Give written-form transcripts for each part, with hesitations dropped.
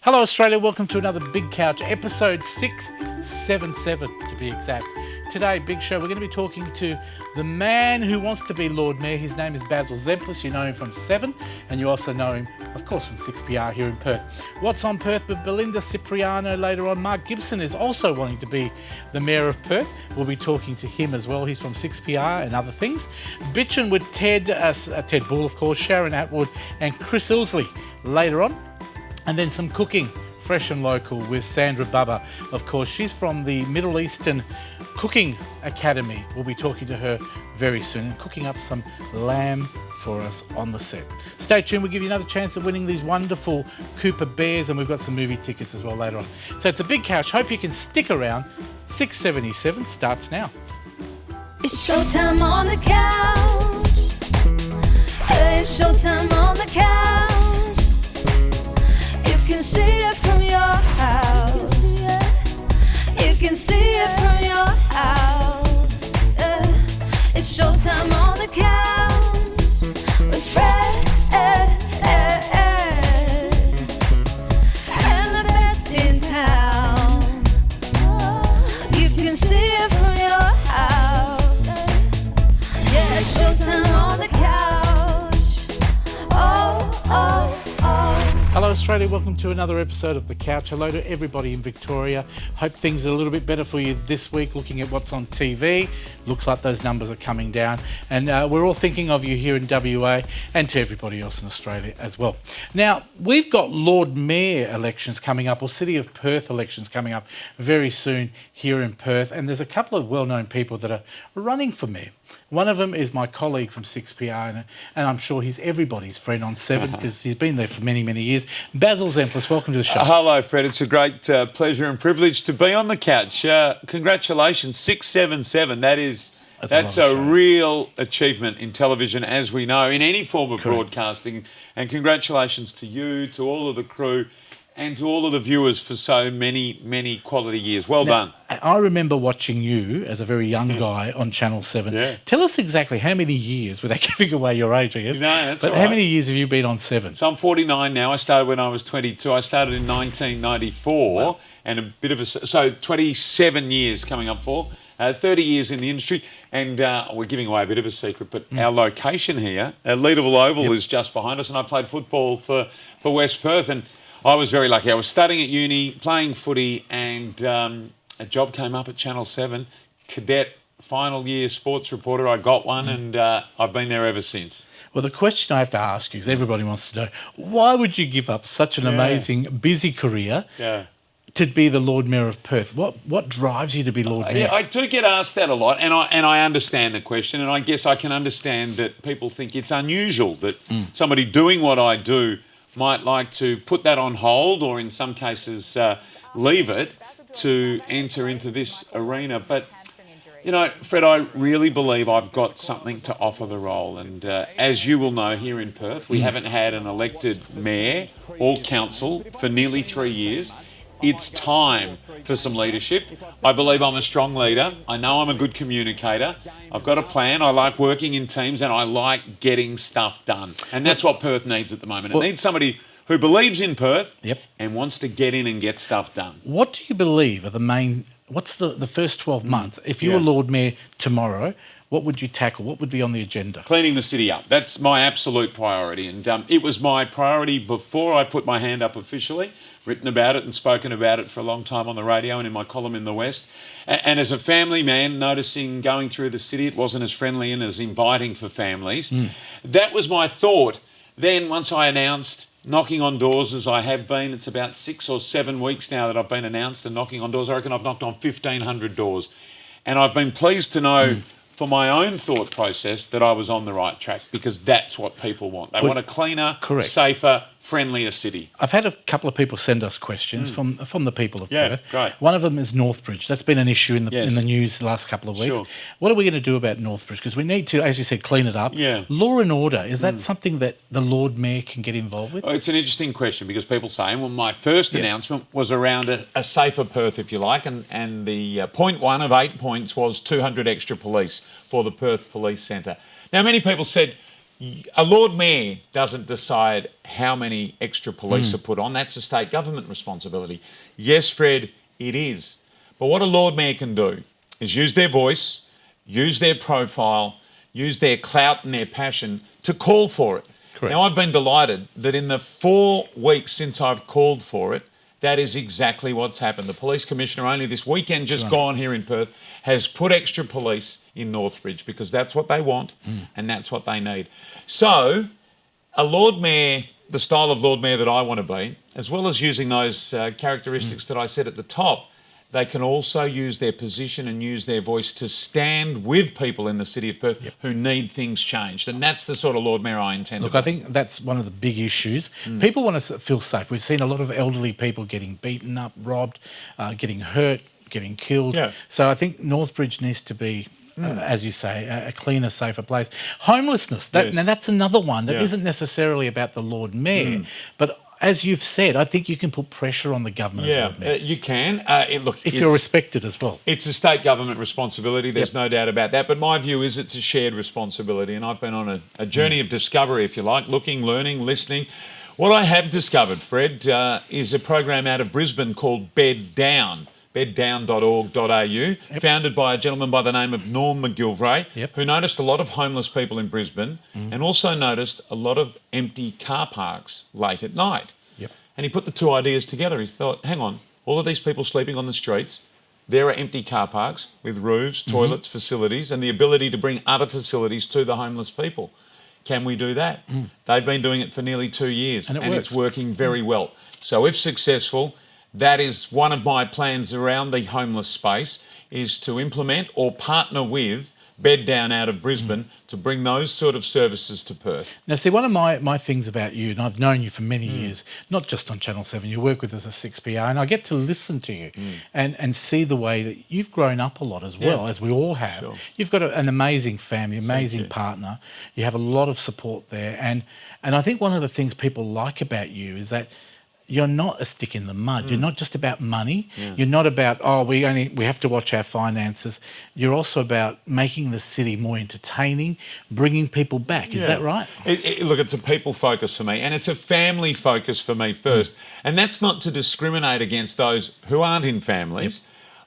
Hello Australia, welcome to another Big Couch, episode 677 to be exact. Today, big show, we're going to be talking to the man who wants to be Lord Mayor. His name is Basil Zemplis. You know him from 7, and you also know him, of course, from 6PR here in Perth. What's on Perth with Belinda Cipriano later on. Mark Gibson is also wanting to be the Mayor of Perth. We'll be talking to him as well. He's from 6PR and other things. Bitchin' with Ted Bull, of course, Sharon Atwood and Chris Ilsley later on. And then some cooking, fresh and local, with Sandra Bubba. Of course, she's from the Middle Eastern Cooking Academy. We'll be talking to her very soon and cooking up some lamb for us on the set. Stay tuned, we'll give you another chance of winning these wonderful Cooper Bears, and we've got some movie tickets as well later on. So it's a big couch. Hope you can stick around. 677 starts now. It's showtime on the couch. It's showtime on the couch. You can see it from your house. You can see it from your house. It's showtime on the couch with Fred and the best in town. You can see it from your house. Yeah, it's showtime on the couch. Oh, oh, oh. Hello Australia, welcome to another episode of The Couch. Hello to everybody in Victoria. Hope things are a little bit better for you this week, looking at what's on TV. Looks like those numbers are coming down. And we're all thinking of you here in WA and to everybody else in Australia as well. Now, we've got Lord Mayor elections coming up, or City of Perth elections coming up very soon here in Perth. And there's a couple of well-known people that are running for Mayor. One of them is my colleague from 6PR, and I'm sure he's everybody's friend on 7 because he's been there for many, many years. Basil Zemplis, welcome to the show. Hello, Fred. It's a great pleasure and privilege to be on the couch. Congratulations, 677. That's a real achievement in television, as we know, in any form of broadcasting. And congratulations to you, to all of the crew, and to all of the viewers for so many, many quality years. Well done. I remember watching you as a very young guy on Channel 7. Yeah. Tell us exactly how many years, without giving away your age, I guess. No, that's but all how right. many years have you been on 7? So I'm 49 now. I started when I was 22. I started in 1994. Wow. And so 27 years coming up for. 30 years in the industry, and we're giving away a bit of a secret, but our location here, Leederville Oval, is just behind us, and I played football for West Perth, and I was very lucky. I was studying at uni, playing footy, and a job came up at Channel 7, cadet final year sports reporter. I got one, and I've been there ever since. Well, the question I have to ask you, because everybody wants to know, why would you give up such an amazing, busy career to be the Lord Mayor of Perth? What drives you to be Lord Mayor? Yeah, I do get asked that a lot, and I understand the question, and I guess I can understand that people think it's unusual that somebody doing what I do might like to put that on hold, or in some cases leave it to enter into this arena. But, you know, Fred, I really believe I've got something to offer the role. And as you will know, here in Perth, we haven't had an elected mayor or council for nearly 3 years. It's time for some leadership. I believe I'm a strong leader. I know I'm a good communicator. I've got a plan. I like working in teams, and I like getting stuff done. And that's what Perth needs at the moment. It needs somebody who believes in Perth and wants to get in and get stuff done. What do you believe are the main... What's the first 12 months? If you were Lord Mayor tomorrow, what would you tackle? What would be on the agenda? Cleaning the city up. That's my absolute priority. And it was my priority before I put my hand up officially, written about it and spoken about it for a long time on the radio and in my column in the West. And as a family man, noticing going through the city, it wasn't as friendly and as inviting for families. That was my thought. Then once I announced, knocking on doors as I have been, it's about 6 or 7 weeks now that I've been announced and knocking on doors. I reckon I've knocked on 1,500 doors. And I've been pleased to know for my own thought process that I was on the right track, because that's what people want. They want a cleaner, safer, friendlier city. I've had a couple of people send us questions from the people of Perth. Great. One of them is Northbridge. That's been an issue in the news the last couple of weeks. Sure. What are we going to do about Northbridge? Because we need to, as you said, clean it up. Law and order, is that something that the Lord Mayor can get involved with? Well, it's an interesting question, because people say, well, my first announcement was around a safer Perth, if you like, and the point 1 of 8 points was 200 extra police for the Perth Police Centre. Now, many people said, A Lord Mayor doesn't decide how many extra police are put on. That's a state government responsibility. Yes, Fred, it is. But what a Lord Mayor can do is use their voice, use their profile, use their clout and their passion to call for it. Correct. Now, I've been delighted that in the 4 weeks since I've called for it, that is exactly what's happened. The police commissioner only this weekend just gone here in Perth has put extra police in Northbridge because that's what they want and that's what they need. So a Lord Mayor, the style of Lord Mayor that I want to be, as well as using those characteristics that I said at the top, they can also use their position and use their voice to stand with people in the city of Perth who need things changed. And that's the sort of Lord Mayor I intend to be. Look, I think that's one of the big issues. People want to feel safe. We've seen a lot of elderly people getting beaten up, robbed, getting hurt, getting killed. Yeah. So I think Northbridge needs to be, as you say, a cleaner, safer place. Homelessness, now that's another one that isn't necessarily about the Lord Mayor, but as you've said, I think you can put pressure on the government as Lord Mayor. You can. If you're respected as well. It's a state government responsibility, there's no doubt about that. But my view is it's a shared responsibility. And I've been on a journey of discovery, if you like, looking, learning, listening. What I have discovered, Fred, is a program out of Brisbane called Bed Down. beddown.org.au, founded by a gentleman by the name of Norm McGilvray, who noticed a lot of homeless people in Brisbane and also noticed a lot of empty car parks late at night. And he put the two ideas together. He thought, hang on, all of these people sleeping on the streets, there are empty car parks with roofs, toilets, facilities, and the ability to bring other facilities to the homeless people. Can we do that? They've been doing it for nearly 2 years, and it's working very well. So if successful, that is one of my plans around the homeless space, is to implement or partner with Bed Down out of Brisbane to bring those sort of services to Perth. Now, see, one of my things about you, and I've known you for many years, not just on Channel 7, you work with us as a 6PR, and I get to listen to you and see the way that you've grown up a lot as well, as we all have. Sure. You've got an amazing family, amazing partner. You have a lot of support there. And I think one of the things people like about you is that you're not a stick in the mud. You're not just about money. You're not about, we have to watch our finances. You're also about making the city more entertaining, bringing people back. Is that right? Look, it's a people focus for me, and it's a family focus for me first. And that's not to discriminate against those who aren't in families,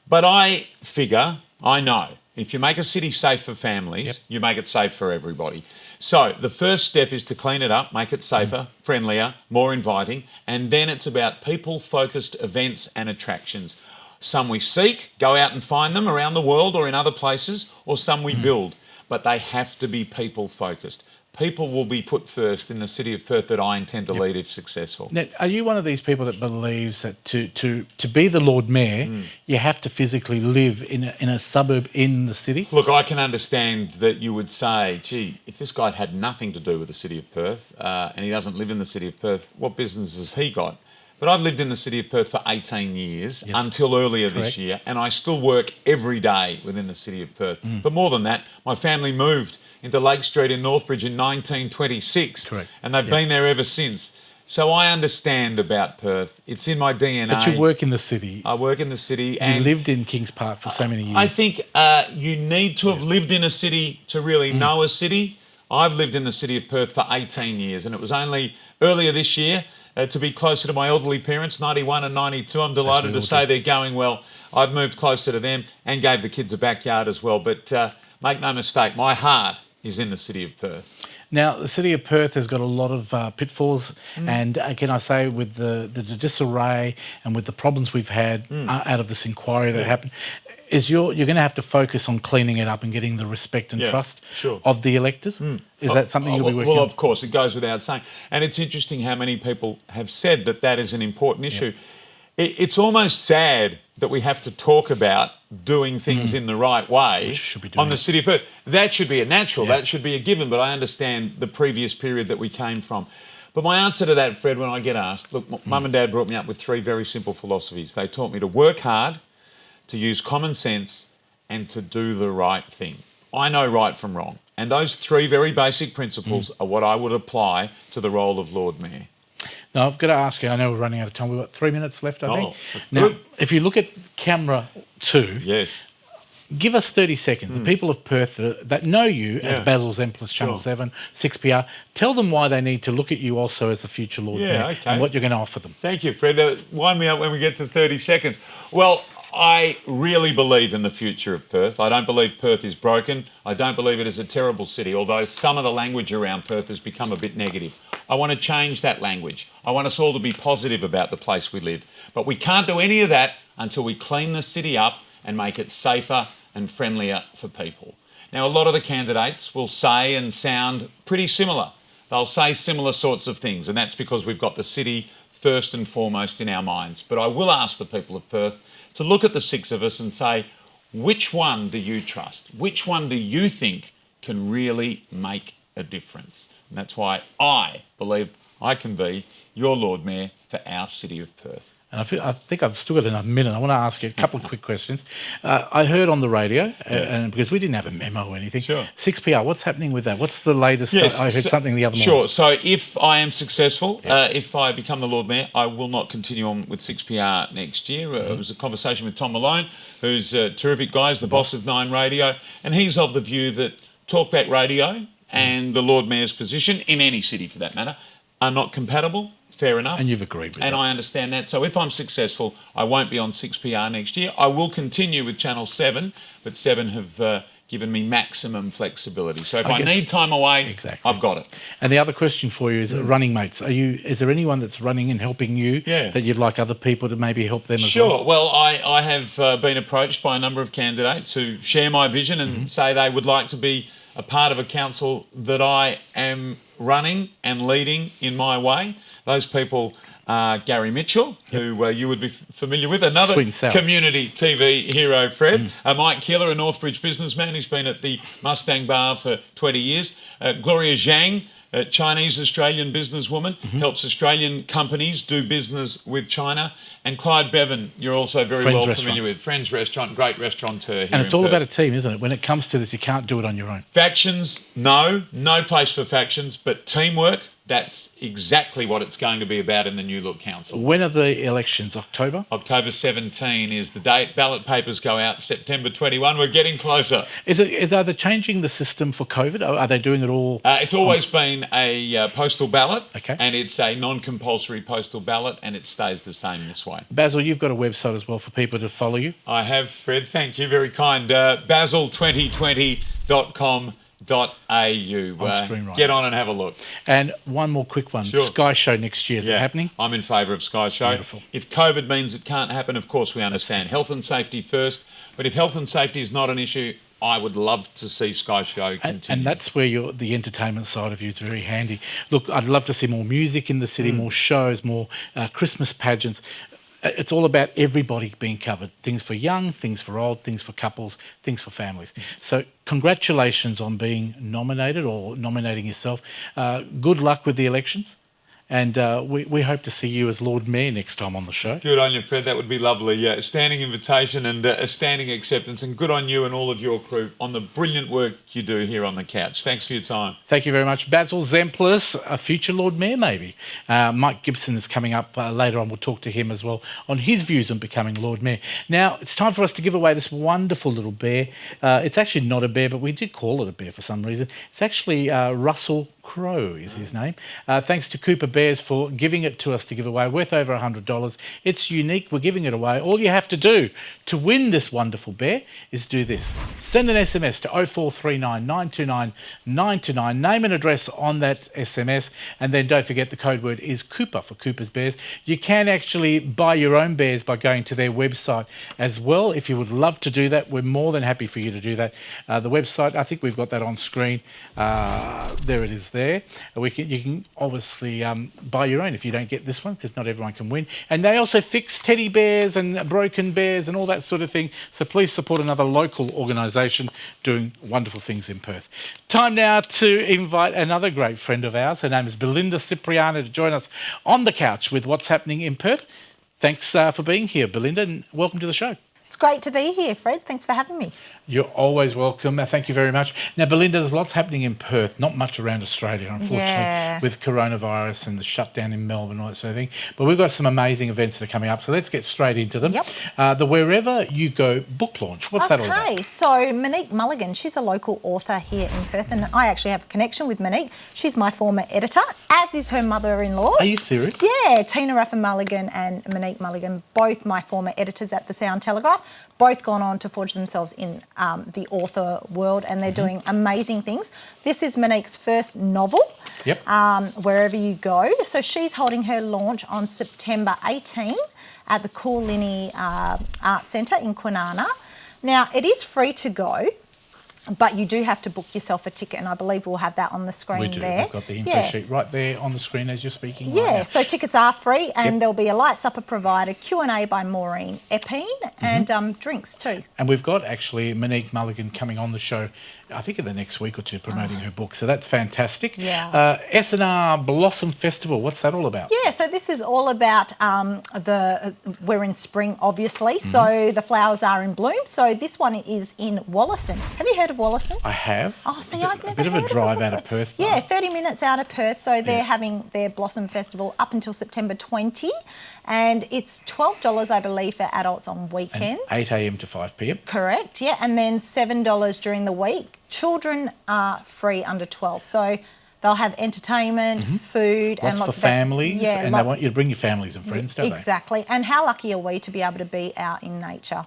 but I figure, I know, if you make a city safe for families, you make it safe for everybody. So the first step is to clean it up, make it safer, friendlier, more inviting, and then it's about people-focused events and attractions. Some we seek, go out and find them around the world or in other places, or some we build, but they have to be people-focused. People will be put first in the city of Perth that I intend to lead if successful. Now, are you one of these people that believes that to be the Lord Mayor, you have to physically live in a suburb in the city? Look, I can understand that you would say, gee, if this guy had nothing to do with the city of Perth and he doesn't live in the city of Perth, what business has he got? But I've lived in the city of Perth for 18 years until earlier this year, and I still work every day within the city of Perth. But more than that, my family moved into Lake Street in Northbridge in 1926, and they've been there ever since. So I understand about Perth. It's in my DNA. But you work in the city. I work in the city. And you lived in Kings Park for so many years. I think you need to have lived in a city to really know a city. I've lived in the city of Perth for 18 years, and it was only earlier this year to be closer to my elderly parents, 91 and 92. I'm delighted to say they're going well. I've moved closer to them and gave the kids a backyard as well. But make no mistake, my heart is in the city of Perth. Now, the city of Perth has got a lot of pitfalls, and can I say, with the disarray and with the problems we've had out of this inquiry that happened, you're going to have to focus on cleaning it up and getting the respect and trust of the electors? Is that something you'll be working on? Well, of course, it goes without saying. And it's interesting how many people have said that is an important issue. It's almost sad that we have to talk about doing things in the right way on the city of Perth. That should be a natural, that should be a given, but I understand the previous period that we came from. But my answer to that, Fred, when I get asked, look, Mum and Dad brought me up with 3 very simple philosophies. They taught me to work hard, to use common sense, and to do the right thing. I know right from wrong. And those 3 very basic principles are what I would apply to the role of Lord Mayor. Now, I've got to ask you, I know we're running out of time. We've got 3 minutes left, I think. That's Now, good. if you look at camera 2, Give us 30 seconds. The people of Perth that know you as Basil Zemplis, Channel 7, 6PR, tell them why they need to look at you also as the future Lord Mayor and what you're going to offer them. Thank you, Fred. Wind me up when we get to 30 seconds. Well, I really believe in the future of Perth. I don't believe Perth is broken. I don't believe it is a terrible city, although some of the language around Perth has become a bit negative. I want to change that language. I want us all to be positive about the place we live. But we can't do any of that until we clean the city up and make it safer and friendlier for people. Now, a lot of the candidates will say and sound pretty similar. They'll say similar sorts of things, and that's because we've got the city first and foremost in our minds. But I will ask the people of Perth to look at the six of us and say, which one do you trust? Which one do you think can really make a difference? And that's why I believe I can be your Lord Mayor for our city of Perth. And I think I've still got another minute. I want to ask you a couple of quick questions. I heard on the radio, and because we didn't have a memo or anything, 6PR, what's happening with that? What's the latest? Yes, I heard something the other morning. Sure. So if I am successful, if I become the Lord Mayor, I will not continue on with 6PR next year. It was a conversation with Tom Malone, who's a terrific guy, he's the boss of 9 Radio, and he's of the view that Talkback Radio and the Lord Mayor's position, in any city for that matter, are not compatible. Fair enough. And you've agreed with that. And I understand that. So if I'm successful, I won't be on 6PR next year. I will continue with Channel 7, but 7 have given me maximum flexibility. So if I need time away, I've got it. And the other question for you is running mates. Is there anyone that's running and helping you that you'd like other people to maybe help them as well? Sure. Well, I have been approached by a number of candidates who share my vision and say they would like to be a part of a council that I am running and leading in my way. Those people are Gary Mitchell, who you would be familiar with, another community TV hero, Fred. Mike Keeler, a Northbridge businessman who's been at the Mustang Bar for 20 years. Gloria Zhang, a Chinese-Australian businesswoman, helps Australian companies do business with China. And Clyde Bevan, you're also very familiar with. Friends Restaurant, great restaurateur here. And it's all about a team, isn't it? When it comes to this, you can't do it on your own. Factions, no place for factions, but teamwork, that's exactly what it's going to be about in the New Look Council. When are the elections? October? October 17 is the date. Ballot papers go out September 21. We're getting closer. Are they changing the system for COVID? Are they doing it all? It's always been a postal ballot, okay, and it's a non-compulsory postal ballot, and it stays the same this way. Basil, you've got a website as well for people to follow you. I have, Fred. Thank you. Very kind. Basil2020.com.au. Get on and have a look. And one more quick one. Sky Show next year, is it happening? I'm in favour of Sky Show. Beautiful. If COVID means it can't happen, of course we understand. Health and safety first. But if health and safety is not an issue, I would love to see Sky Show continue. And that's where the entertainment side of you is very handy. Look, I'd love to see more music in the city, more shows, more Christmas pageants. It's all about everybody being covered. Things for young, things for old, things for couples, things for families. So congratulations on being nominated or nominating yourself. Good luck with the elections. And we hope to see you as Lord Mayor next time on the show. Good on you, Fred. That would be lovely. Yeah, a standing invitation and a standing acceptance. And good on you and all of your crew on the brilliant work you do here on the couch. Thanks for your time. Thank you very much. Basil Zemplis, a future Lord Mayor maybe. Mike Gibson is coming up later on. We'll talk to him as well on his views on becoming Lord Mayor. Now, it's time for us to give away this wonderful little bear. It's actually not a bear, but we did call it a bear for some reason. It's actually Russell Crowe is his name. Thanks to Cooper Bears for giving it to us to give away, worth over $100. It's unique. We're giving it away. All you have to do to win this wonderful bear is do this. Send an SMS to 0439 929 929. Name and address on that SMS, and then don't forget the code word is Cooper for Cooper's Bears. You can actually buy your own bears by going to their website as well. If you would love to do that, we're more than happy for you to do that. The website, I think we've got that on screen. There it is there. You can obviously buy your own if you don't get this one, because not everyone can win. And they also fix teddy bears and broken bears and all that sort of thing. So please support another local organisation doing wonderful things in Perth. Time now to invite another great friend of ours. Her name is Belinda Cipriano to join us on the couch with what's happening in Perth. Thanks for being here, Belinda, and welcome to the show. It's great to be here, Fred. Thanks for having me. You're always welcome. Thank you very much. Now, Belinda, there's lots happening in Perth, not much around Australia, unfortunately, with coronavirus and the shutdown in Melbourne and all that sort of thing. But we've got some amazing events that are coming up, so let's get straight into them. The Wherever You Go book launch. What's that all about? Okay, so Monique Mulligan, she's a local author here in Perth, and I actually have a connection with Monique. She's my former editor, as is her mother-in-law. Are you serious? Yeah, Tina Raffin Mulligan and Monique Mulligan, both my former editors at the Sound Telegraph, both gone on to forge themselves in the author world, and they're doing amazing things. This is Monique's first novel, Wherever You Go. So she's holding her launch on September 18 at the Coolini Art Centre in Kwinana. Now, it is free to go, but you do have to book yourself a ticket, and I believe we'll have that on the screen there. We've got the info sheet right there on the screen as you're speaking. Yeah, right now. so tickets are free, and there'll be a light supper provided, Q&A by Maureen Epine, and drinks too. And we've got actually Monique Mulligan coming on the show, I think in the next week or two, promoting her book. So that's fantastic. Yeah. S&R Blossom Festival, what's that all about? Yeah, so this is all about we're in spring, obviously, so the flowers are in bloom. So this one is in Wollaston. Have you heard of Wollaston? I have. Oh, see, I've never a bit of heard a drive of it out of Perth. Yeah, 30 minutes out of Perth. So they're having their Blossom Festival up until September 20, and it's $12, I believe, for adults on weekends. And 8 a.m. to 5 p.m. Correct, yeah, and then $7 during the week. Children are free under 12, so they'll have entertainment, food, and lots for families, and they want you to bring your families and friends, don't they? Exactly, and how lucky are we to be able to be out in nature?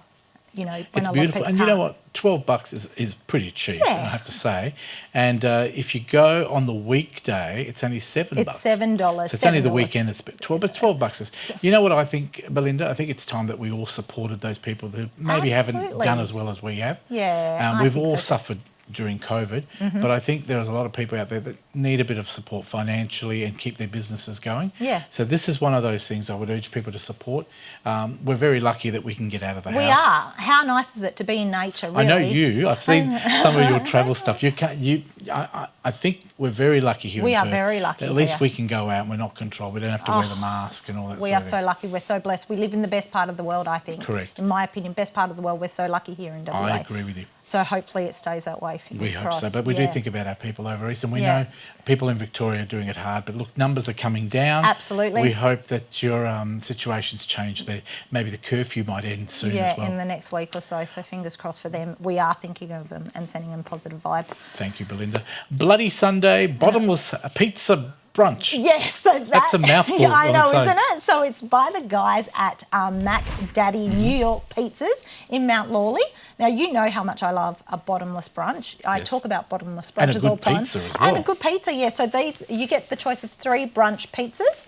You know, when it's a beautiful, lot of and people you know what? $12 is pretty cheap, I Yeah. have to say. And if you go on the weekday, it's only $7. It's $7. So it's only the $7. weekend. It's 12, but it's $12. You know what I think, Belinda? I think it's time that we all supported those people who maybe haven't Absolutely. done as well as we have. Yeah, I we've think all so too. suffered during COVID, but I think there's a lot of people out there that need a bit of support financially and keep their businesses going. Yeah. So this is one of those things I would urge people to support. We're very lucky that we can get out of the house. We are. How nice is it to be in nature, really? I know you. I've seen some of your travel stuff. I think we're very lucky here. We in are Perth. very lucky At least here. we can go out and we're not controlled. We don't have to wear the mask and all that. We are so lucky. We're so blessed. We live in the best part of the world, I think. Correct. In my opinion, best part of the world. We're so lucky here in WA. I agree with you. So hopefully it stays that way. Fingers We crossed. hope so, but we do Yeah. think about our people over east, and we Yeah. know people in Victoria are doing it hard. But look, numbers are coming down. Absolutely. We hope that your situation's changed. Maybe the curfew might end soon as well. in the next week or so. So fingers crossed for them. We are thinking of them and sending them positive vibes. Thank you, Belinda. Bloody Sunday, bottomless pizza brunch. Yes, so That's a mouthful Yeah, I on know, its own. isn't it? So it's by the guys at Mac Daddy New York Pizzas in Mount Lawley. Now, you know how much I love a bottomless brunch. I Yes. talk about bottomless And a brunches good all the time. pizza as And well. a good pizza, yeah. So you get the choice of 3 brunch pizzas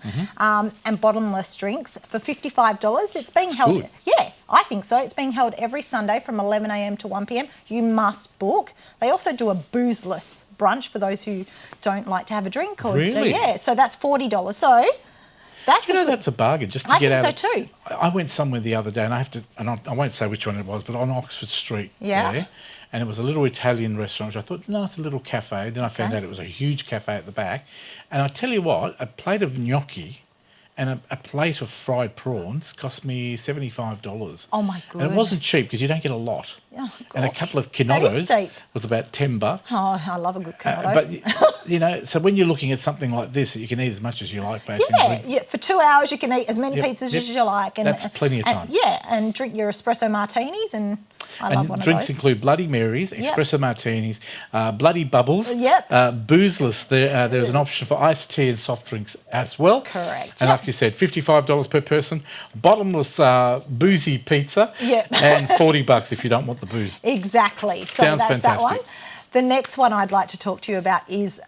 and bottomless drinks for $55. It's being held. good. Yeah, I think so. It's being held every Sunday from 11 a.m. to 1 p.m. You must book. They also do a boozeless brunch for those who don't like to have a drink. Really? Yeah, so that's $40. So that's That's a bargain just to I get think out. so too. I went somewhere the other day, and I won't say which one it was, but on Oxford Street. Yeah. There, and it was a little Italian restaurant, which I thought, no, it's a little cafe. Then I found out it was a huge cafe at the back. And I tell you what, a plate of gnocchi and a plate of fried prawns cost me $75. Oh my And it wasn't cheap because you don't get a lot. Oh, And a gosh. couple of That is quinotos steep. was about $10. Oh, I love a good Canotto. But so when you're looking at something like this, you can eat as much as you like, basically. Yeah, for 2 hours you can eat as many Yep, pizzas yep. as you like. And, That's plenty of time. and drink your espresso martinis, and I love one And of drinks those. include Bloody Marys, espresso martinis, Bloody Bubbles, Yep. boozeless. There's an option for iced tea and soft drinks as well. Correct, And yep. like you said, $55 per person, bottomless boozy pizza, Yep. and $40 if you don't want the booze. Exactly. So Sounds that's that fantastic. one. The next one I'd like to talk to you about is,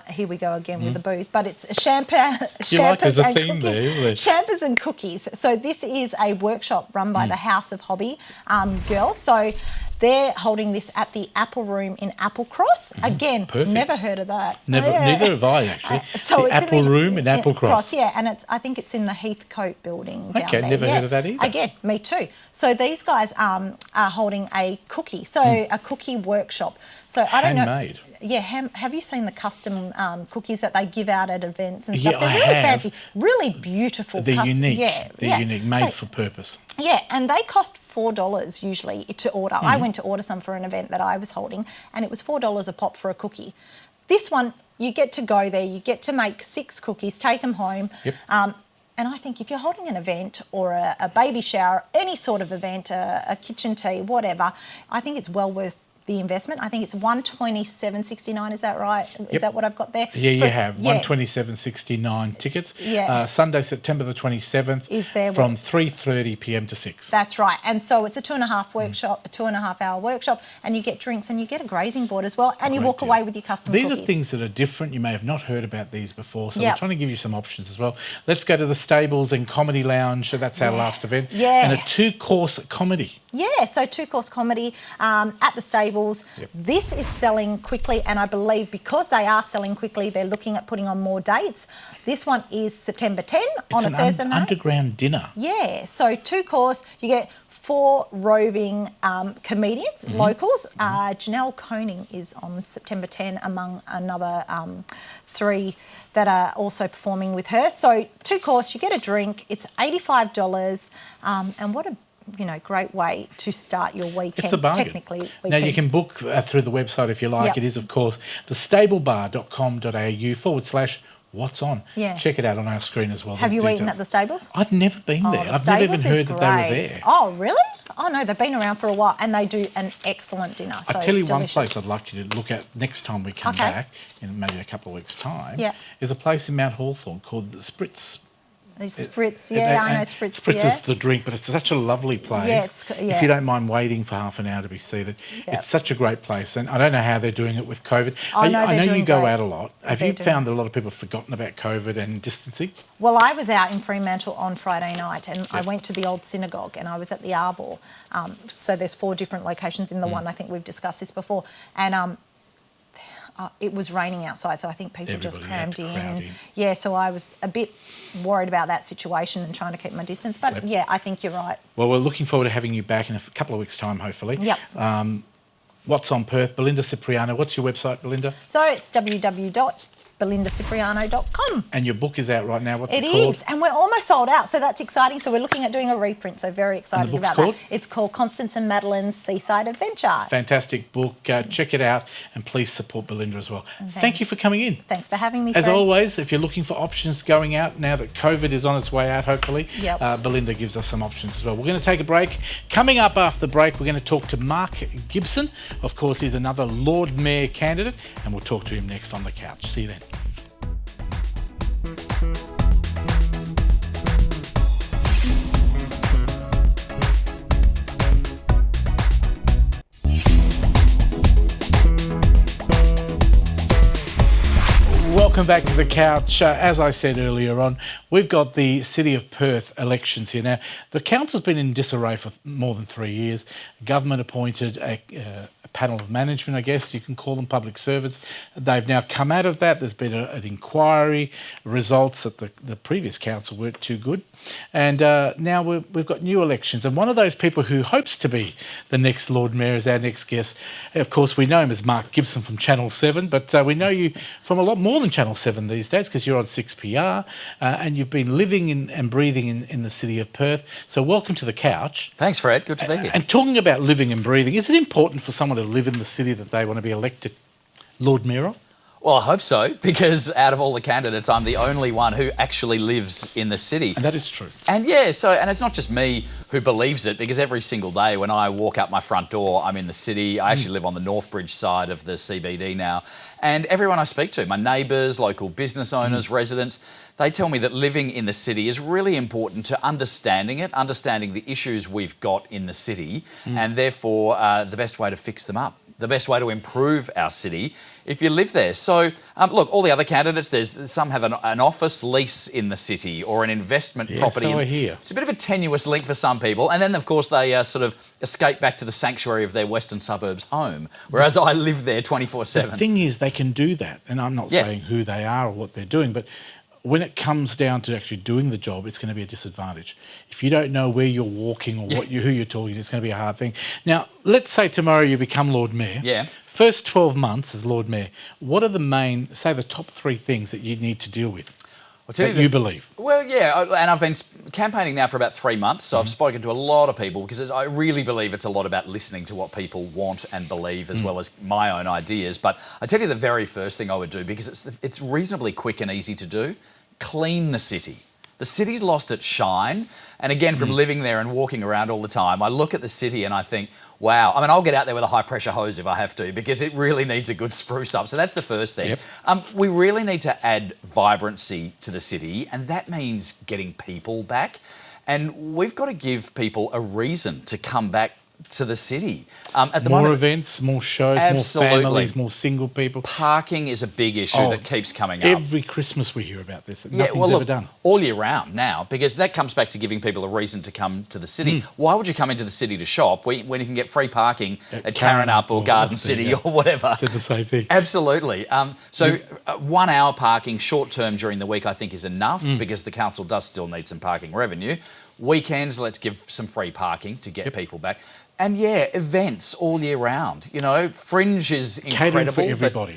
here we go again with the booze, but it's there's a theme there, isn't there? Champers and cookies. So this is a workshop run by the House of Hobby girls. So they're holding this at the Apple Room in Applecross. Again, Perfect. never heard of that. Neither have I, actually. So The it's in Apple Room in Applecross. Yeah, and I think it's in the Heathcote building down Okay, there. never yeah. heard of that either. Again, me too. So these guys are holding a cookie, a cookie workshop. So I don't know. Handmade. Have you seen the custom cookies that they give out at events and stuff? Yeah, They're I really have. fancy, really beautiful. They're unique. Yeah, Unique, made for purpose. Yeah, and they cost $4 usually to order. I went to order some for an event that I was holding, and it was $4 a pop for a cookie. This one, you get to go there, you get to make 6 cookies, take them home. Yep. And I think if you're holding an event or a baby shower, any sort of event, a kitchen tea, whatever, I think it's well worth the investment. I think it's $127.69. Is that right? Yep. Is that what I've got there? Yeah, you have $127.69 tickets. Yeah. Sunday, September the 27th, Is there from 3:30 p.m. to 6. That's right. And so it's a 2.5 workshop, a 2.5-hour workshop, and you get drinks and you get a grazing board as well, and you Great walk deal. away with your custom These cookies. are things that are different. You may have not heard about these before, so Yep. we're trying to give you some options as well. Let's go to the Stables and Comedy Lounge. So that's our last event. Yeah. And a 2-course comedy. Yeah, so 2-course comedy at the Stables. Yep. This is selling quickly, and I believe because they are selling quickly, they're looking at putting on more dates. This one is September 10 on It's a an Thursday night. underground dinner. Yeah, so 2-course, you get 4 roving comedians, locals. Janelle Koning is on September 10 among another 3 that are also performing with her. So 2-course, you get a drink. It's $85, and what a great way to start your weekend. It's a bargain. Technically, Now, you can book through the website if you like. Yep. It is, of course, thestablebar.com.au/what's on. Yeah. Check it out on our screen as well. Have the you eaten details. at the Stables? I've never been there. The I've never even Stables is heard that they were great. there. Oh, really? Oh, no, they've been around for a while, and they do an excellent dinner. So I'll tell you delicious. one place I'd like you to look at next time we come Okay. back, in maybe a couple of weeks' time, Yeah. is a place in Mount Hawthorn called the Spritz. The Spritz, yeah, I know And Spritz. Spritz yeah. is the drink, but it's such a lovely place. Yes, yeah. If you don't mind waiting for half an hour to be seated, Yep. it's such a great place. And I don't know how they're doing it with COVID. Oh, no, I they're know you doing go great. out a lot. Have They're you doing- found that a lot of people have forgotten about COVID and distancing? Well, I was out in Fremantle on Friday night, and I Yep. went to the old synagogue, and I was at the Arbor. So there's 4 different locations in the one. I think we've discussed this before, and it was raining outside, so I think people just Everybody had crammed to in. crowd in. Yeah, so I was a bit worried about that situation and trying to keep my distance. But Yep. yeah, I think you're right. Well, we're looking forward to having you back in a couple of weeks' time, hopefully. Yep. What's on Perth? Belinda Cipriano. What's your website, Belinda? So it's www.belindacipriano.com. And your book is out right now. What's it It called? is, and we're almost sold out, so that's exciting. So we're looking at doing a reprint, so very excited book's about called? that. It's called Constance and Madeline's Seaside Adventure. Fantastic book. Check it out, and please support Belinda as well. Thank you for coming in. Thanks for having me, As Fred. always, if you're looking for options going out now that COVID is on its way out, hopefully, Yep. Belinda gives us some options as well. We're going to take a break. Coming up after the break, we're going to talk to Mark Gibson. Of course, he's another Lord Mayor candidate, and we'll talk to him next on The Couch. See you then. Welcome back to The Couch. As I said earlier on, we've got the City of Perth elections here. Now, the council's been in disarray for more than 3 years. Government appointed a panel of management, I guess you can call them, public servants. They've now come out of that. There's been an inquiry, results that the previous council weren't too good. And now we've got new elections. And one of those people who hopes to be the next Lord Mayor is our next guest. Of course, we know him as Mark Gibson from Channel 7, but we know you from a lot more than Channel 7 these days because you're on 6PR and you've been living and breathing in the city of Perth. So welcome to The Couch. Thanks, Fred. Good to be here. And talking about living and breathing, is it important for someone to live in the city that they want to be elected Lord Mayor of? Well, I hope so, because out of all the candidates, I'm the only one who actually lives in the city. And that is true. And yeah, and it's not just me who believes it, because every single day when I walk out my front door, I'm in the city. I actually live on the Northbridge side of the CBD now. And everyone I speak to, my neighbours, local business owners, residents, they tell me that living in the city is really important to understanding it, understanding the issues we've got in the city, and therefore the best way to fix them up. The best way to improve our city if you live there. So, look, all the other candidates, some have an office lease in the city or an investment property. So I hear. It's a bit of a tenuous link for some people. And then, of course, they sort of escape back to the sanctuary of their western suburbs home, whereas I live there 24/7. The thing is, they can do that. And I'm not Yeah. saying who they are or what they're doing, but when it comes down to actually doing the job, it's going to be a disadvantage. If you don't know where you're walking or who you're talking to, it's going to be a hard thing. Now, let's say tomorrow you become Lord Mayor. Yeah. First 12 months as Lord Mayor, what are the main, say the top 3 things that you need to deal with? I'll tell You believe? Well, yeah, and I've been campaigning now for about 3 months, so I've spoken to a lot of people because I really believe it's a lot about listening to what people want and believe as well as my own ideas. But I tell you the very first thing I would do, because it's reasonably quick and easy to do, clean the city. The city's lost its shine. And again, from living there and walking around all the time, I look at the city and I think, wow. I mean, I'll get out there with a high pressure hose if I have to, because it really needs a good spruce up. So that's the first thing. Yep. We really need to add vibrancy to the city, and that means getting people back. And we've got to give people a reason to come back to the city. At the More moment, events, more shows, Absolutely. more families, more single people. parking is a big issue that keeps coming up. Every Christmas we hear about this. Nothing's ever done. All year round now, because that comes back to giving people a reason to come to the city. Why would you come into the city to shop when you can get free parking at Karrinyup or Garden City or whatever? Said the same thing. Absolutely. 1 hour parking short term during the week I think is enough, because the council does still need some parking revenue. Weekends, let's give some free parking to get people back. And yeah, events all year round. You know, Fringe is incredible. Catering for everybody.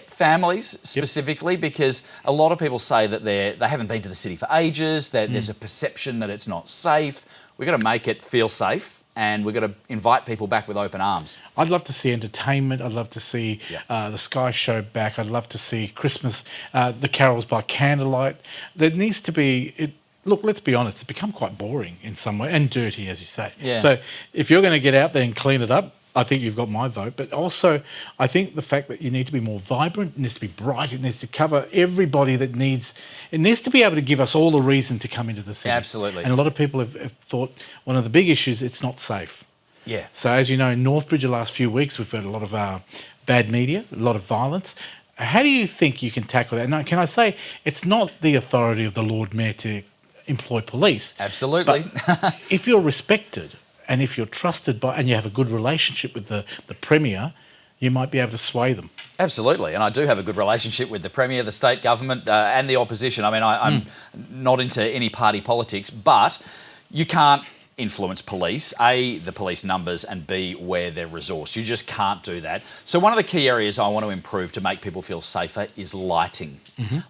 Families specifically, because a lot of people say that they haven't been to the city for ages, that there's a perception that it's not safe. We've got to make it feel safe, and we've got to invite people back with open arms. I'd love to see entertainment. I'd love to see the Sky Show back. I'd love to see Christmas, the carols by candlelight. There needs to be... Look, let's be honest, it's become quite boring in some way, and dirty, as you say. Yeah. So if you're going to get out there and clean it up, I think you've got my vote. But also, I think the fact that you need to be more vibrant, it needs to be bright, it needs to cover everybody that needs... It needs to be able to give us all a reason to come into the city. Absolutely. And a lot of people have thought one of the big issues, it's not safe. Yeah. So as you know, in Northbridge the last few weeks, we've had a lot of bad media, a lot of violence. How do you think you can tackle that? Now, can I say, it's not the authority of the Lord Mayor to employ police. Absolutely. But if you're respected and if you're trusted by, and you have a good relationship with the Premier, you might be able to sway them. Absolutely, and I do have a good relationship with the Premier, the state government and the opposition. I mean, I'm not into any party politics, but you can't influence police, A, the police numbers, and B, where they're resourced. You just can't do that. So one of the key areas I want to improve to make people feel safer is lighting.